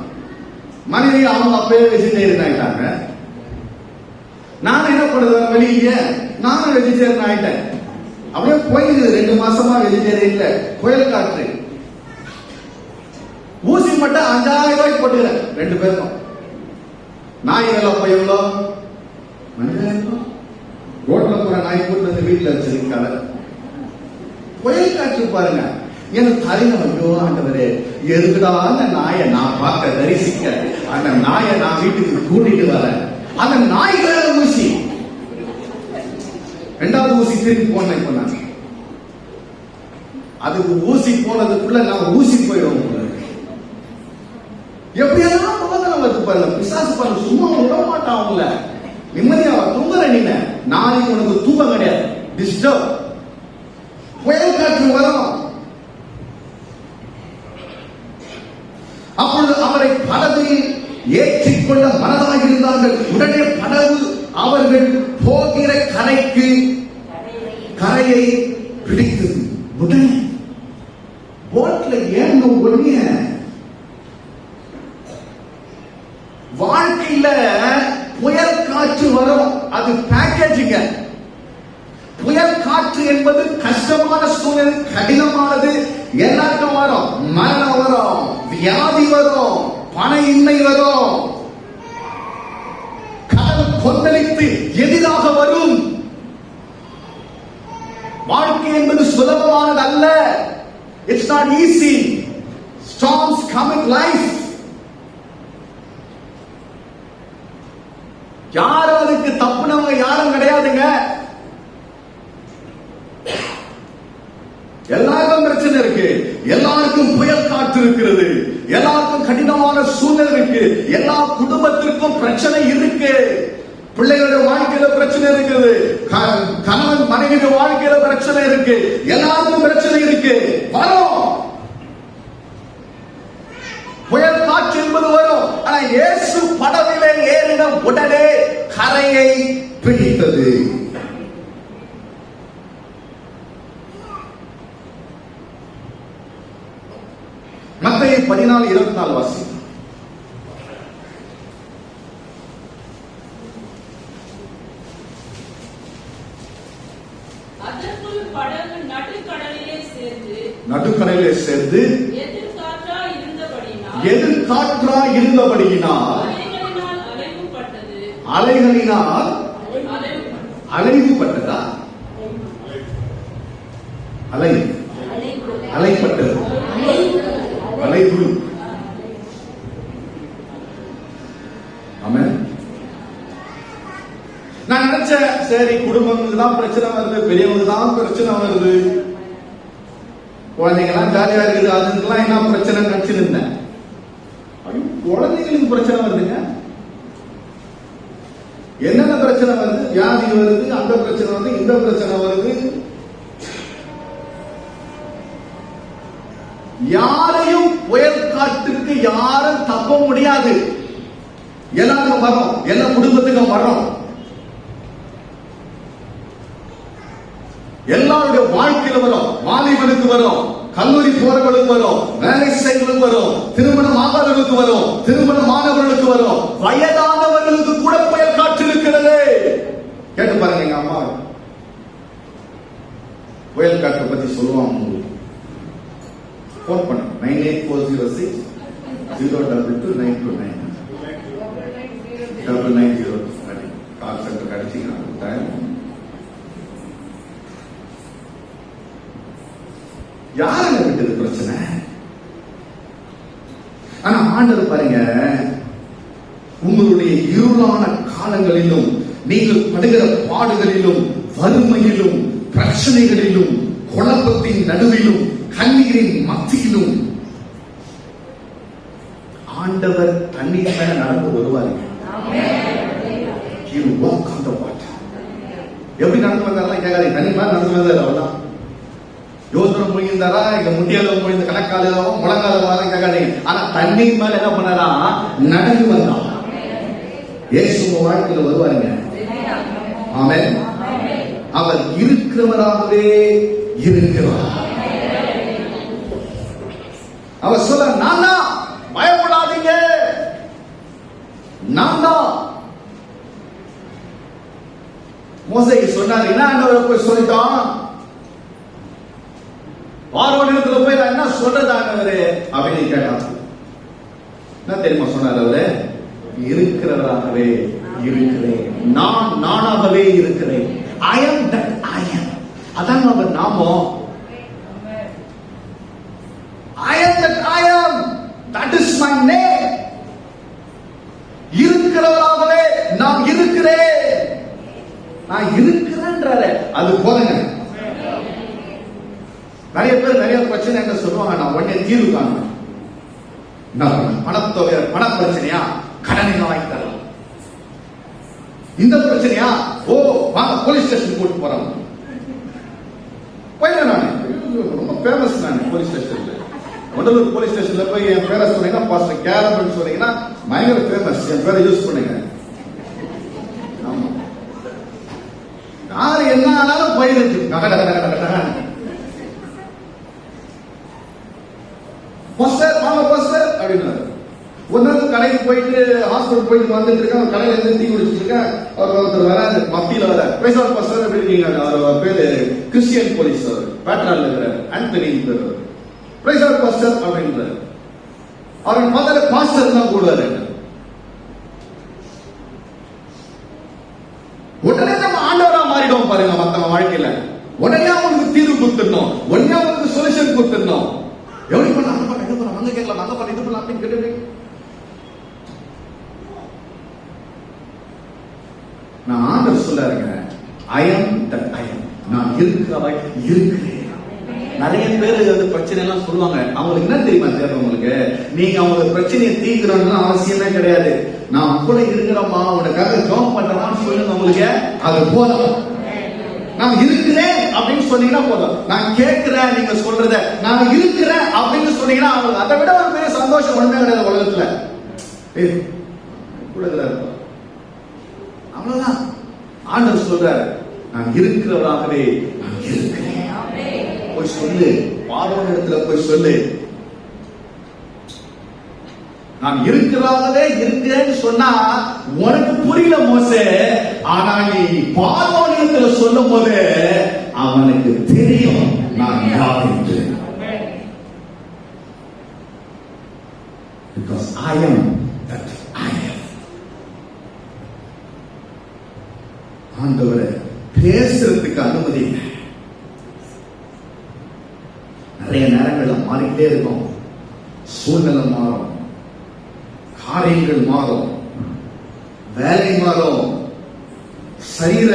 மனைவி அவங்க அப்பவே வெஜிடேரியன் ஆயிட்டாங்க. நான் என்ன பண்ணுவேன், வெளியே நானும் வெஜிடேரியன் ஆயிட்டேன். அப்படியே போயிடுது 2 மாசமா வெஜிடேரியன்ல. புயல் காற்று, ஊசி மட்டும் 5000 ரூபாய்க்கு போட்டுக்கிறேன் 2 பேருக்கும். நாய் எல்லாம் போய் எவ்வளோ? 5000 ரூபாய். ரோட்ல போற நாய் போட்டு வந்து வீட்டுல வச்சிருக்காங்க. புயல் காற்று பாருங்க. எனக்கு தரிங்க, ஐயோ ஆண்டவரே, எதுக்குடா அந்த நாயை நான் பார்க்க தரிசிக்க, அந்த நாயை நான் வீட்டுக்கு கூட்டிட்டு வரேன். அந்த நாய்கள ஊசி, 2வது ஊசி திருப்பி போனேன். இப்ப நான் அதுக்கு ஊசி போனதுக்குள்ள நான் ஊசி போயிடுவோம். எப்படியெல்லாம் முகத்துல வந்து பாருங்க, பிசாசு பாருங்க, சும்மா விட மாட்டான் அவங்கள. நிம்மதியா தூங்குற நீங்க, நாளைக்கு உனக்கு தூக்கம் கிடையாது, டிஸ்டர்ப். புயல் காற்று வரும். அப்பொழுது அவரை படகில் ஏற்றிக்கொள்ள மனதாக இருந்தார்கள். உடனே படகு அவர்கள் போகிற கரையை பிடித்தது. உடனே போட்ல ஏங்க உடனே வாழ்க்கையில புயல் காற்று வரும். அது பேக்கேஜிங்க. புயல் காற்று என்பது கஷ்டமான சூழ்நிலை, கடினமானது, எல்லாருக்கும் வரும். மரணம் வரும், வியாதி வரும், பண இன்மை வரும், கடல் கொந்தளித்து எதிராக வரும். வாழ்க்கை என்பது சுலபமானது அல்ல. It's not easy. Storms come in life. யாரும் அதுக்கு தப்புனவங்க யாரும் கிடையாதுங்க. எல்லாருக்கும் பிரச்சனை இருக்கு, எல்லாருக்கும் புயல் காற்று இருக்கிறது, எல்லாருக்கும் கடினமான சூழ்நிலை இருக்கு, எல்லா குடும்பத்திற்கும் பிரச்சனை இருக்கு. பிள்ளைகளுடைய வாழ்க்கையில பிரச்சனை இருக்குது, கணவன் மனைவியுடைய வாழ்க்கையில பிரச்சனை இருக்கு, எல்லாருக்கும் பிரச்சனை இருக்கு. வரும், புயல் காற்று என்பது வரும். ஆனா இயேசு படவிலே ஏறின உடனே கரையை பிடித்தது. மத்தேயு 14:24 வாசி. அதற்குள் படகு நடுக்கடலிலே சேர்ந்து எதிர்காற்றாய் இருந்தபடியினால் அலைகளினால் அலைவுபட்டதா? அலைப்பட்டது, அலைவு. ஆமென். நான் நினைச்சேன், சரி குடும்பங்களுக்கு தான் பிரச்சனை வருது, பெரியவங்களுக்கு தான் பிரச்சனை வருது, குழந்தைங்கலாம் ஜாலியா இருக்குது, அதுக்கெல்லாம் என்ன பிரச்சனை நினைச்சு இருந்தேன். குழந்தைங்களுக்கு பிரச்சனை வருதுங்க. என்னென்ன பிரச்சனை வருது? வியாதி வருது, அந்த பிரச்சனை வருது, இந்த பிரச்சனை வருது. யாரையும் புயல் காற்றுக்கு யாரும் தப்ப முடியாது. எல்லாருக்கும் வரும், எல்லா குடும்பத்துக்கும் வரும். எல்லாருடைய வாழ்க்கையில வரும். வாலிபனுக்கு வரும், கல்லூரி போறவர்களுக்கு வரும், வேலை செய்வர்களுக்கு வரும், திருமணம் ஆகாதவர்களுக்கு வரும், திருமணமானவர்களுக்கு வரும், வயதானவர்களுக்கு கூட புயல் காற்று இருக்கிறது. கேட்டு பாருங்க, எங்க அம்மா புயல் காற்றை பத்தி சொல்லுவாங்க. போன் பண்ண 984060222929 கால் சென்டர் கிடைச்சிங்கன்னா யாருங்க விட்டது பிரச்சனை? ஆனா ஆண்டவர் பாருங்க, உங்களுடைய இருளான காலங்களிலும், நீங்கள் படுகிற பாடுகளிலும், வறுமையிலும், பிரச்சனைகளிலும், குழப்பத்தின் நடுவிலும், கண்ணீரின் மத்தியிலும் ஆண்டவர் தண்ணீர் மேல நடந்து வருவார்கள். எப்படி நடந்து வந்தாலும் கேட்காது, தண்ணி மேல நடந்து வந்தாரு. அவ்வளவுதான். யோசனை போயிருந்தாரா, இங்க முட்டியால போயிருந்த கணக்கால முழங்கால கேட்காதீங்க. ஆனா தண்ணீர் மேல என்ன பண்ணாரா? நடந்து வந்தான். இயேசு வாழ்க்கையில வருவாருங்க. ஆமென். அவர் இருக்கிறவராகவே இருக்கிறார். அவர் சொல்ல, நான் தான், பயப்படாதீங்க, நான் தான். மோசே சொன்னார், என்ன ஆண்டவர் போய் சொல்லிட்டான், பார்வோன் இடத்துல போய் நான் என்ன சொல்றது ஆண்டவரே அப்படின்னு கேட்டான். என்ன தெரியுமா சொன்னார் அவரு? இருக்கிறவராகவே இருக்கிறேன், நான் நானாகவே இருக்கிறேன். I am that I am. அதான் அவர் நாமம். I am that I am. That is my name. இருக்கிறவராகவே நான் இருக்கிறேன். நான் இருக்கிறேன்றாரு, அது போதுங்க. நிறைய பேர் நிறைய பிரச்சனை என்ன சொல்லுவாங்க, நான் உடனே தீர்வு காணுவேன். பணத்தொகை, பண பிரச்சனையா, கடனை வாங்கி தரலாம். இந்த பிரச்சனையா, ஓ வாங்க போலீஸ் ஸ்டேஷன் கூட்டு போறாங்க. போயில நான் ரொம்ப ஃபேமஸ், நான் போலீஸ் ஸ்டேஷன்ல, வண்டலூர் போலீஸ் ஸ்டேஷன்ல போய் என் பேரை சொன்னீங்கன்னா, பாஸ்டர் கேரப்னு சொன்னீங்கன்னா பயங்கர ஃபேமஸ். என் பேரை யூஸ் பண்ணுங்க. ஆமா, யாரு என்ன ஆனாலும் போயிருக்கு. போஸ்டர் வாங்க போஸ்டர் அப்படின்னாரு. ஒரு நாள் கடைக்கு போயிட்டு ஹாஸ்பிட்டல் போயிட்டு வந்துட்டு இருக்கேன், கடையில இருந்து டீ குடிச்சிட்டு இருக்கேன். அவர் ஒருத்தர் வராது, மத்தியில வர பேசுவார். போஸ்டர் எப்படி இருக்கீங்க? அவர் பேரு கிறிஸ்டியன் போலீஸ், அவர் பேட்ரால் இருக்கிற ஆண்டனி. பிரைஸ் போஸ்டர் அப்படின்றாரு. அவன் முதல்ல பாஸ்டர் தான் கூடுவாரு. உடனே நம்ம ஆண்டவரா மாறிடுவோம் பாருங்க. மத்தவங்க வாழ்க்கையில உடனே அவங்களுக்கு தீர்வு கொடுத்துடணும், உடனே அவங்களுக்கு சொல்யூஷன் கொடுத்துடணும். எப்படி பண்ண அங்க பண்ண இது பண்ண அங்க கேட்கலாம் அங்க பண்ண இது பண்ணலாம் அப்படின்னு கேட்டு நான் ஆண்டவர் சொல்லாருங்க, ஐ அம் தட் ஐ அம். நான் இருக்கிறவன் இருக்கிறேன். நிறைய பேர் அந்த பிரச்சனை எல்லாம் சொல்லுவாங்க. அவங்களுக்கு என்ன தெரியுமா தேவை? உங்களுக்கு நீங்க அவங்க பிரச்சனையை தீர்க்கணும்னு அவசியமே கிடையாது. நான் கூட இருக்கிறோமா உனக்காக ஜாப் பண்றோமான்னு சொல்லுங்க. உங்களுக்கு அது போதும். நான் இருக்கிறேன் அப்படின்னு சொன்னீங்கன்னா போதும். நான் கேட்கிறேன் நீங்க சொல்றத, நான் இருக்கிறேன் அப்படின்னு சொன்னீங்கன்னா அவங்களுக்கு அதை விட ஒரு பெரிய சந்தோஷம் ஒண்ணுமே கிடையாது உலகத்துல. அவ்வளவுதான். ஆண்டவர் சொல்றாரு, நான் இருக்கிறவராகவே நான் இருக்கிறேன். போய் சொல்லு, பார்வோன் இடத்துல போய் சொல்லு, நான் இருக்கிறாகவே இருக்கிறேன்னு சொன்னா உனக்கு புரியல மோசே. ஆனா நீ பார்வோன் இடத்துல சொல்லும் போது அவனுக்கு தெரியும் நான் யார் என்று. Because I am that I am. ஆண்டவரே பேசுறதுக்கு அனுமதி இல்லை. நிறைய நேரங்கள்ல மாறிக்கிட்டே இருக்கும். சூழ்நிலை மாறும், காரியங்கள் மாறும், வேலை மாறும், சரீர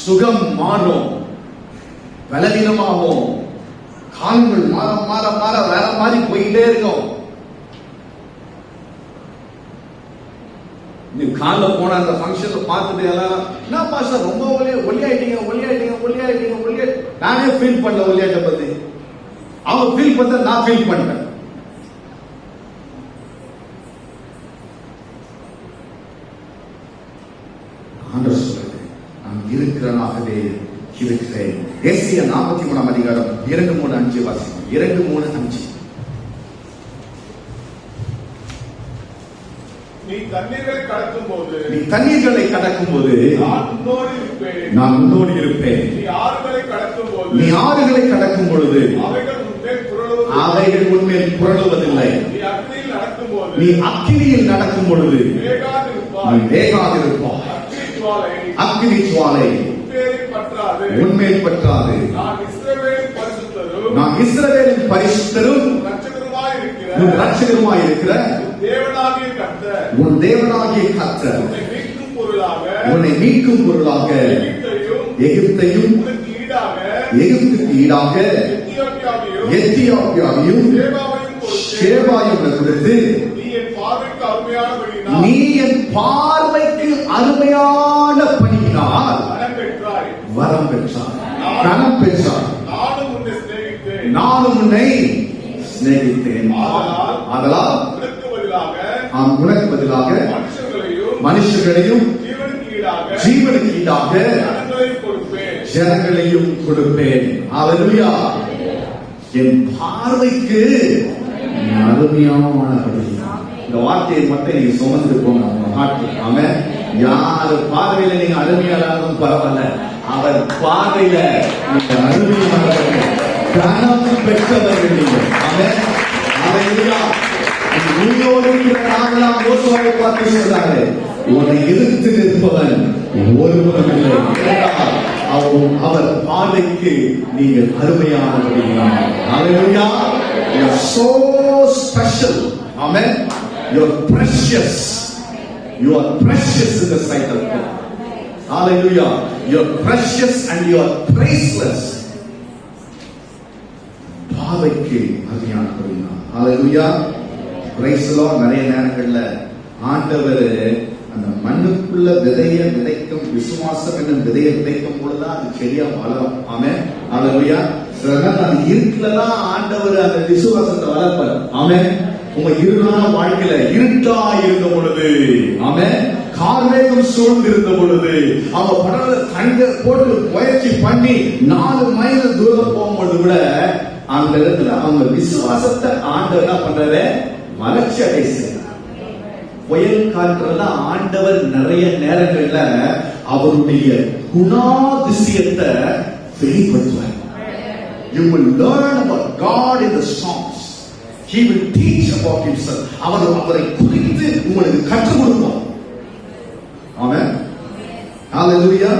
சுகம் மாறும், பலவீனமாகும், காலங்கள் மாற மாற மாற வேற மாதிரி போயிட்டே இருக்கும். நீ காலைல போன அந்த ஃபங்க்ஷன்ல பார்த்துட்டு எல்லாம் என்ன பாஸ்டர் ரொம்ப ஒல்லியாயிட்டீங்க ஒல்லியாயிட்டீங்க ஒல்லியாயிட்டீங்க ஒல்லியா. நானே ஃபீல் பண்ணல ஒல்லியாட்ட பத்தி. அவங்க ஃபீல் பண்ண, நான் ஃபீல் பண்ணேன். ஆண்டவர் சொல்றது, நான் இருக்கிறனாகவே இருக்கிறேன். ஏசாயா 43 அதிகாரம் 2-3-5 வாசிக்கும். 2-3-5. நீ தண்ணீர்களை கடக்கும் போது, நீ தண்ணீர்களை கடக்கும் போது நான் உன்னோடு இருப்பேன். நீ ஆறுகளை கடக்கும் போது, நீ ஆறுகளை கடக்கும் பொழுது அவைகள் உன்மேல் புரளுவதில்லை. நீ அக்கினியில் நடக்கும் போது, நீ அக்கினியில் நடக்கும் பொழுது நீ வேகாதிருப்பாய். அக்கினி ஜுவாலை உன்மேல் பற்றாது. நான் இஸ்ரவேலின் பரிசுத்தரும் உன் இரட்சகருமாய் இருக்கிற உன் தேவனாகிய கர்த்தர் உன்னை மீட்கும் பொருளாக எகிப்தையும் எகிப்துக்கு ஈடாக எத்தியோப்பியாவையும் சேபாயும் கொடுத்து நீ என் பார்வைக்கு அருமையான பணியினால் வரம் பெற்றார், கனம் பெற்றார். நானும் உன்னை சிநேகித்தேன். ஆதலால் உனக்கு பதிலாக மனுஷர்களையும் ஜீவனுக்கு ஈடாக ஜனங்களையும் கொடுப்பேன். அல்லேலூயா. என் பார்வைக்கு அருமையானபடி. இந்த வார்த்தையை மட்டும் நீங்க சுமந்துட்டு போங்க உங்க நாட்டு. ஆமென். யாரு பார்வையில நீங்க அருமையானாலும் பரவாயில்ல, அவர் பார்வையில நீங்க அருமையானவர்கள், கனம் பெற்றவர்கள் நீங்க. ஆமென். அல்லேலூயா. உன்னோடு நாங்களாம் யோசுவாவை பார்த்து சொல்றாரு, உன்னை எதிர்த்து நிற்பவன் ஒருவரும் இல்லை. அவர் பார்வைக்கு நீங்கள் அருமையானவர்கள். அல்லேலூயா. You are so special. Amen. You are precious. You are precious in the sight of God. Hallelujah. You are precious and you are priceless. பார்வைக்கு அருமையானவர்கள். Hallelujah. Praise the Lord. நிறைய நேரங்கள்ல ஆண்டவர் அந்த மண்ணுக்குள்ள விதைய விதைக்கும், விசுவாசம் என்னும் விதையை விதைக்கும் பொழுதுதான் அது செடியா வளரும். ஆமென். அல்லேலூயா. சில நேரம் அது இருட்டுலதான் ஆண்டவர் அந்த விசுவாசத்தை வளர்ப்பார். ஆமென். உங்க இருளான வாழ்க்கையில இருட்டா இருந்த பொழுது, ஆமென், கார்மேகம் சூழ்ந்து இருந்த பொழுது, அவங்க படல தங்க போட்டு முயற்சி பண்ணி 4 மைல் தூரம் போகும்போது கூட அந்த இடத்துல அவங்க விசுவாசத்தை ஆண்டவர் என்ன பண்றாரு? வளர்ச்சி அடை செய்யறார். புயல் காற்றெல்லாம் ஆண்டவர் நிறைய நேரங்கள்ல அவருடைய குணாதிசயத்தை வெளிப்படுத்துவார். You will learn about God in the storms. He will teach about himself. அவரை குறித்து உங்களுக்கு கற்றுக் கொடுப்பார். ஆமென். ஹalleluya.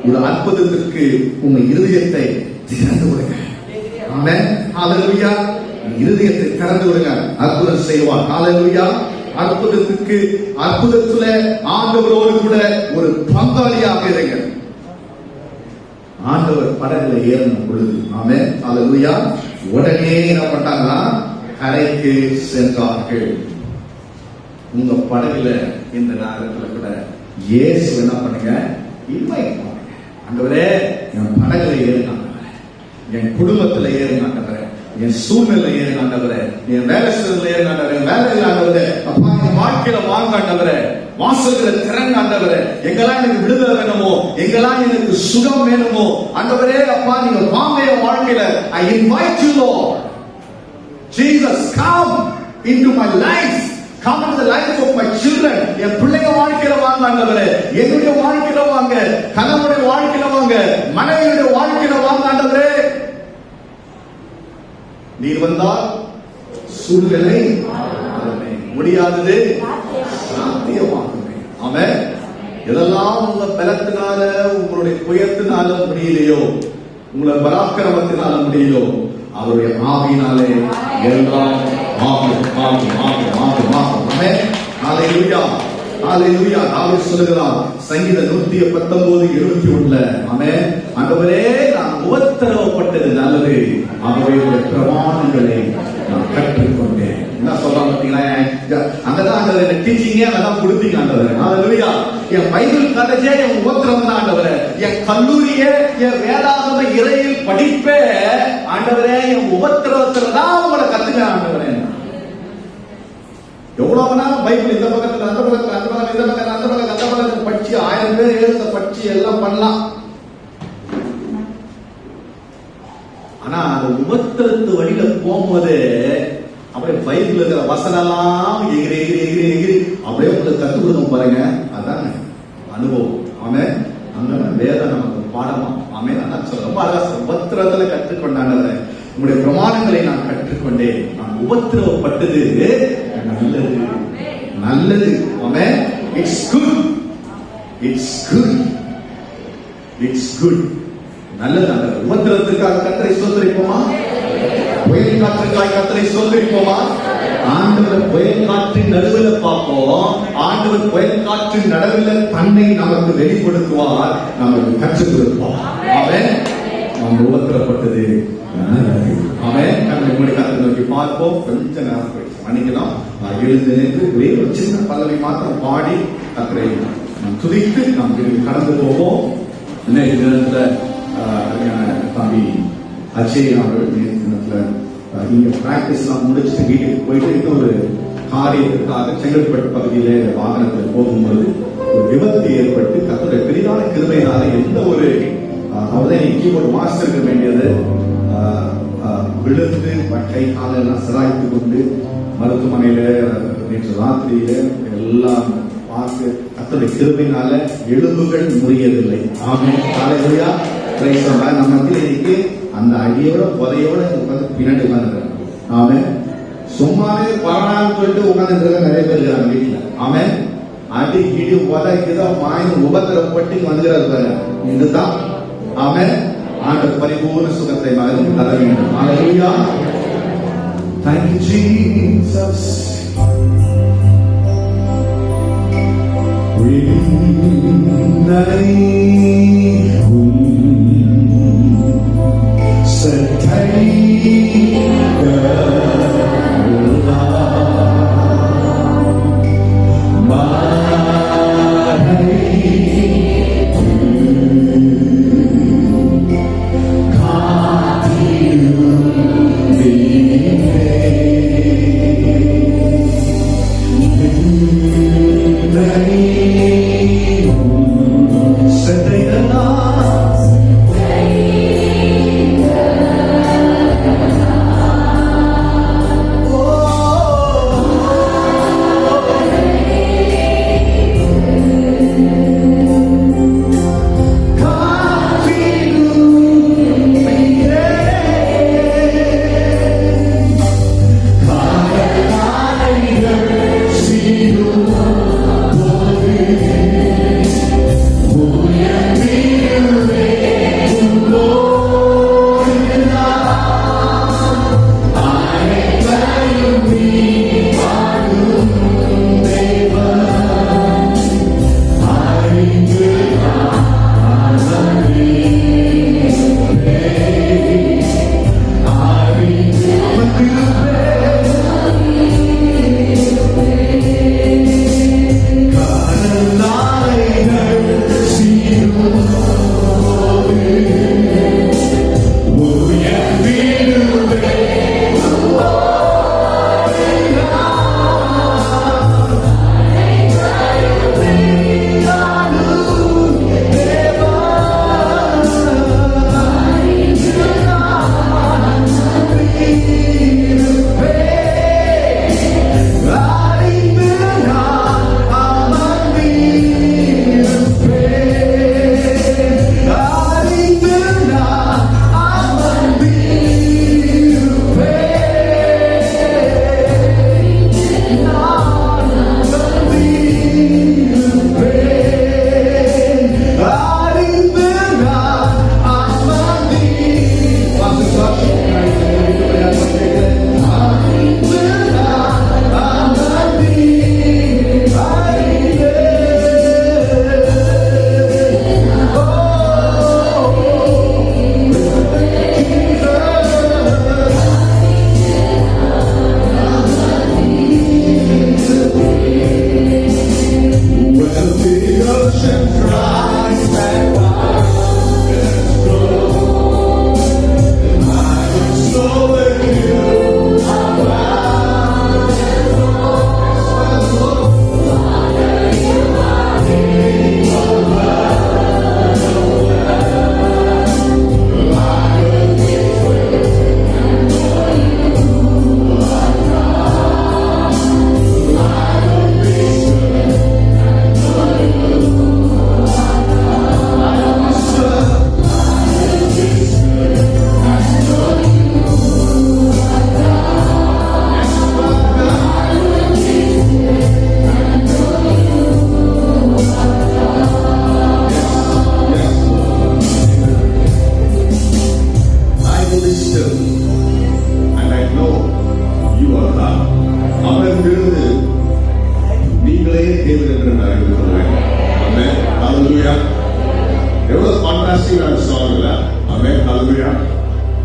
ஒரு அற்புதத்திற்கு உங்க இருதயத்தை திறந்து விடுங்க. ஆமென். ஹalleluya. இருதயத்தை திறந்து விடுங்க. அற்புதம் செய்வார். ஹalleluya. அற்புதத்துல ஆண்டவரோடு கூட ஒரு பங்காளியாக இருங்க. ஆண்டவர் படகுல ஏறின பொழுது, ஆமென், ஹalleluya, உடனே என்ன பண்ணாங்க? கரைக்கு சென்றார்கள். உங்க படகுல இந்த நேரத்துல கூட இயேசு என்ன பண்ணுங்க? இன்வைட் பண்ணுங்க. ஆண்டவரே, என் படகுல ஏறுங்க ஆண்டவரே, என் குடும்பத்துல ஏறுங்க ஆண்டவரே, என் சூழ்நிலை ஏறுங்க ஆண்டவரே, என் வேலை ஸ்தலத்துல ஏறுங்க ஆண்டவரே, வேலையில் ஆண்டவரே, அப்பா என் வாழ்க்கையில வாங்க ஆண்டவரே, வாசல்களை திறங்க ஆண்டவரே, எங்கெல்லாம் எனக்கு விடுதலை வேணுமோ, எங்கெல்லாம் எனக்கு சுகம் வேணுமோ ஆண்டவரே, அப்பா நீங்க வாங்க என் வாழ்க்கையில. I invite you Lord. Jesus, come into my life. Come into the life of my children. என் பிள்ளைங்க வாழ்க்கையில வாங்க ஆண்டவரே, என்னுடைய வாழ்க்கையில வாங்க, கணவனுடைய வாழ்க்கையில வாங்க, மனைவியுடைய வாழ்க்கையில வாங்க ஆண்டவரே. நீர் வந்தால் சூழ்நிலை முடியாதது சாத்தியமாகுமே. ஆமென். எதெல்லாம் உங்க பலத்தினால, உங்களுடைய புயத்தினால முடியலையோ, உங்களை பராக்கிரமத்தினால முடியலையோ, அவருடைய ஆவியினாலே எல்லாம் ஆகும். ஆகும் ஆகும் ஆகும் ஆகும். ஆமென். ஹalleluya. ஹalleluya. தாவீது சொல்கிறார் சங்கீத 119:21, ஆமென், ஆண்டவரே நான் உபத்திரவப்பட்டது நல்லது, அவருடைய பிரமாணங்களை நான் கற்றுக்கொண்டேன். என்ன சொல்றாங்க பாத்தீங்களா? அங்கதான் ஆண்டவரே டீச்சிங்கே அங்கதான் கொடுத்தீங்க ஆண்டவரே. ஹalleluya. என் பைபிள் காலேஜே என் உபத்திரவம் தான் ஆண்டவரே, என் கல்லூரியே, என் வேதாகம இறையில் படிப்பே ஆண்டவரே என் உபத்திரவத்துல தான் உங்களை கத்துக்கிறேன் ஆண்டவரே. எவ்வளவு நேரம் பைபிள் இந்த பக்கத்துல அந்த பக்கத்துல அந்த பக்கம் இந்த பக்கம் அந்த பக்கம் அந்த பக்கத்துல படிச்சு 1000 பேர் எழுத படிச்சு எல்லாம் பண்ணலாம். ஆனா அந்த உபத்திரத்து வழியில போகும்போது அப்படியே பைபிள் இருக்கிற வசனம் எல்லாம் எகிரி எகிரி எகிரி எகிரி அப்படியே உங்களுக்கு கற்றுக் கொடுக்கும் பாருங்க. அதாங்க அனுபவம். ஆமென். அங்க வேதம் நமக்கு பாடமா. ஆமென். அதான் சொல்ல ரொம்ப அழகா உபத்திரத்துல கற்றுக்கொண்டாங்க. உங்களுடைய பிரமாணங்களை நான் கற்றுக்கொண்டேன், நான் உபத்திரவப்பட்டது நல்லது நல்லது. ஆமென். It's good, it's good, it's good. நல்லது. அந்த உபத்திரத்துக்காக கர்த்தரை ஸ்தோத்திரிப்போமா? புயல் காற்றுக்காக கர்த்தரை ஸ்தோத்திரிப்போமா? ஆண்டவர் புயல் காற்றின் நடுவில் பார்ப்போம். ஆண்டவர் புயல் காற்றின் நடுவில் தன்னை நமக்கு வெளிப்படுத்துவார், நமக்கு கற்றுக் கொடுப்பார். ஆமென். நாம் உபத்திரப்பட்டது நல்லது. ஆமென். கண்ணை மூடி கர்த்தரை நோக்கி பார்ப்போம். கொஞ்ச நேரம் போயிடுச்சு, மன்னிக்கலாம். எழுந்து நின்று ஒரே ஒரு சின்ன பல்லவி மாத்திரம் பாடி கர்த்தரை நாம் துதித்து நாம் கடந்து போவோம். இன்னைக்கு தினத்துல தம்பி அஜய் அவர்கள் தினத்துல இங்க பிராக்டிஸ் எல்லாம் முடிச்சுட்டு வீட்டுக்கு போயிட்டு இன்னொரு காரியத்திற்காக செங்கல்பட்டு பகுதியில வாகனத்தில் போகும்போது ஒரு விபத்து ஏற்பட்டு கர்த்தருடைய பெரிதான கிருபையினால எந்த ஒரு அவர்தான் கீபோர்டு மாஸ்டர் இருக்க வேண்டியது விழுந்து கை காலெல்லாம் சிராய்த்து கொண்டு மருத்துவமனையில நேற்று ராத்திரியில எல்லாம் பார்த்து கர்த்தருடைய கிருபையினால எலும்புகள் முறியவில்லை. ஆமென். ஹalleluya. Praise the Lord. நம்ம இன்னைக்கு அந்த அடியோட புதையோட உட்கார்ந்து பின்னாடி உட்கார்ந்துருக்காங்க. ஆமென். சும்மாவே பரணான்னு சொல்லிட்டு உட்கார்ந்துருக்க நிறைய பேர் இருக்காங்க வீட்டுல. ஆமென். அடி இடி உதைக்குதோ மாயின் உபத்திரப்பட்டு வந்துகிறாரு. இதுதான் ஆமென். ஆண்டவர் பரிபூர்ண சுகத்தை மகனுக்கு தர வேண்டும். ஹalleluya. Thank you Jesus.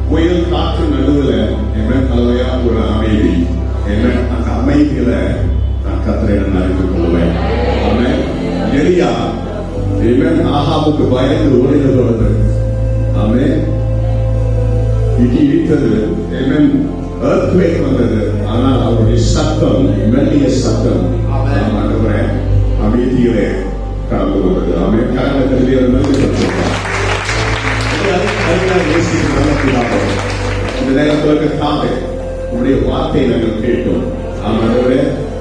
புயல் காற்று நடுவில் என்ன கலவையா ஒரு அமைதி என்ன அந்த அமைதியில நான் கர்த்தரை நான் அறிந்து கொள்வேன். ஆமென். எலியா ஆகாபுக்கு பயந்து ஓடினது. ஆமென். இடி இடித்தது. earthquake வந்தது. ஆனால் அவருடைய சத்தம் மெல்லிய சத்தம் ஆண்டவரே அமைதியிலே கடந்து வந்தது. ஆமென். கரங்களை இந்த நேரத்தில் தாவே உங்களுடைய வார்த்தையை நாங்கள் கேட்டோம். ஆமாண்டவரே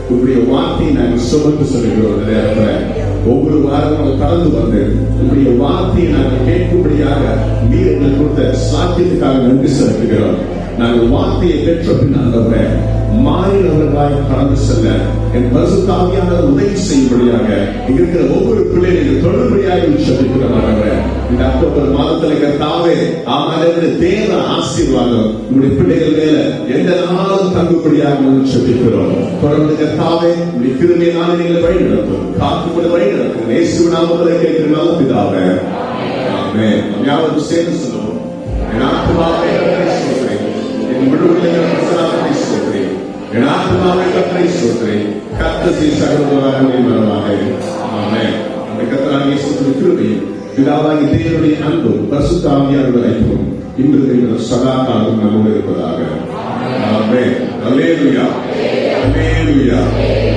உங்களுடைய வார்த்தையை நாங்கள் சுமந்து சொல்லுகிறோம். இந்த நேரத்தில் ஒவ்வொரு வாரமும் கடந்து வந்து உங்களுடைய வார்த்தையை நாங்கள் கேட்கும்படியாக நீர் எங்களுக்கு கொடுத்த சாத்தியத்துக்காக நன்றி செலுத்துகிறோம். நாங்கள் வார்த்தையை பெற்ற பின் ஆண்டவரே மாறினவர்களாய் கடந்து செல்ல என் பரிசுத்தாவியான உதவி செய்யும்படியாக இருக்கிற ஒவ்வொரு பிள்ளைகளுக்கு தொடர்படியாக சொல்லிக்கிறோம். இந்த அக்டோபர் மாதத்துல கர்த்தாவே ஆமாண்டவரே தேவ ஆசீர்வாதம் உங்களுடைய பிள்ளைகள் மேல எந்த நாளும் தங்கும்படியாக சொல்லிக்கிறோம். தொடர்ந்து கர்த்தாவே உங்களுடைய கிருபையினால நீங்கள் வழி நடத்தும் காத்துக்கொண்டு வழி நடத்தும் இயேசுவின் நாமத்திலே கேட்கிறோம் பிதாவே. ஆமென். யாவரும் சேர்ந்து சொல்லுவோம். என் ஆத்துமாவே கர்த்தரை ஸ்தோத்திரி, என் முழுவதையும் பிரசன்னத்தை ஸ்தோத்திரி, என் ஆத்துமாவை கர்த்தரை ஸ்தோத்திரி, கர்த்தர் சகலமாக மரமாக. ஆமென். அந்த கர்த்தராகிய இயேசுவின் கிருபையும் பிதாவாகிய தேவனுடைய அன்பும் பரிசுத்த ஆவியானவருடைய ஐக்கியமும் இன்று சதா காலம் நம்மோடு இருப்பதாக. ஆமென். அல்லேலூயா. அல்லேலூயா.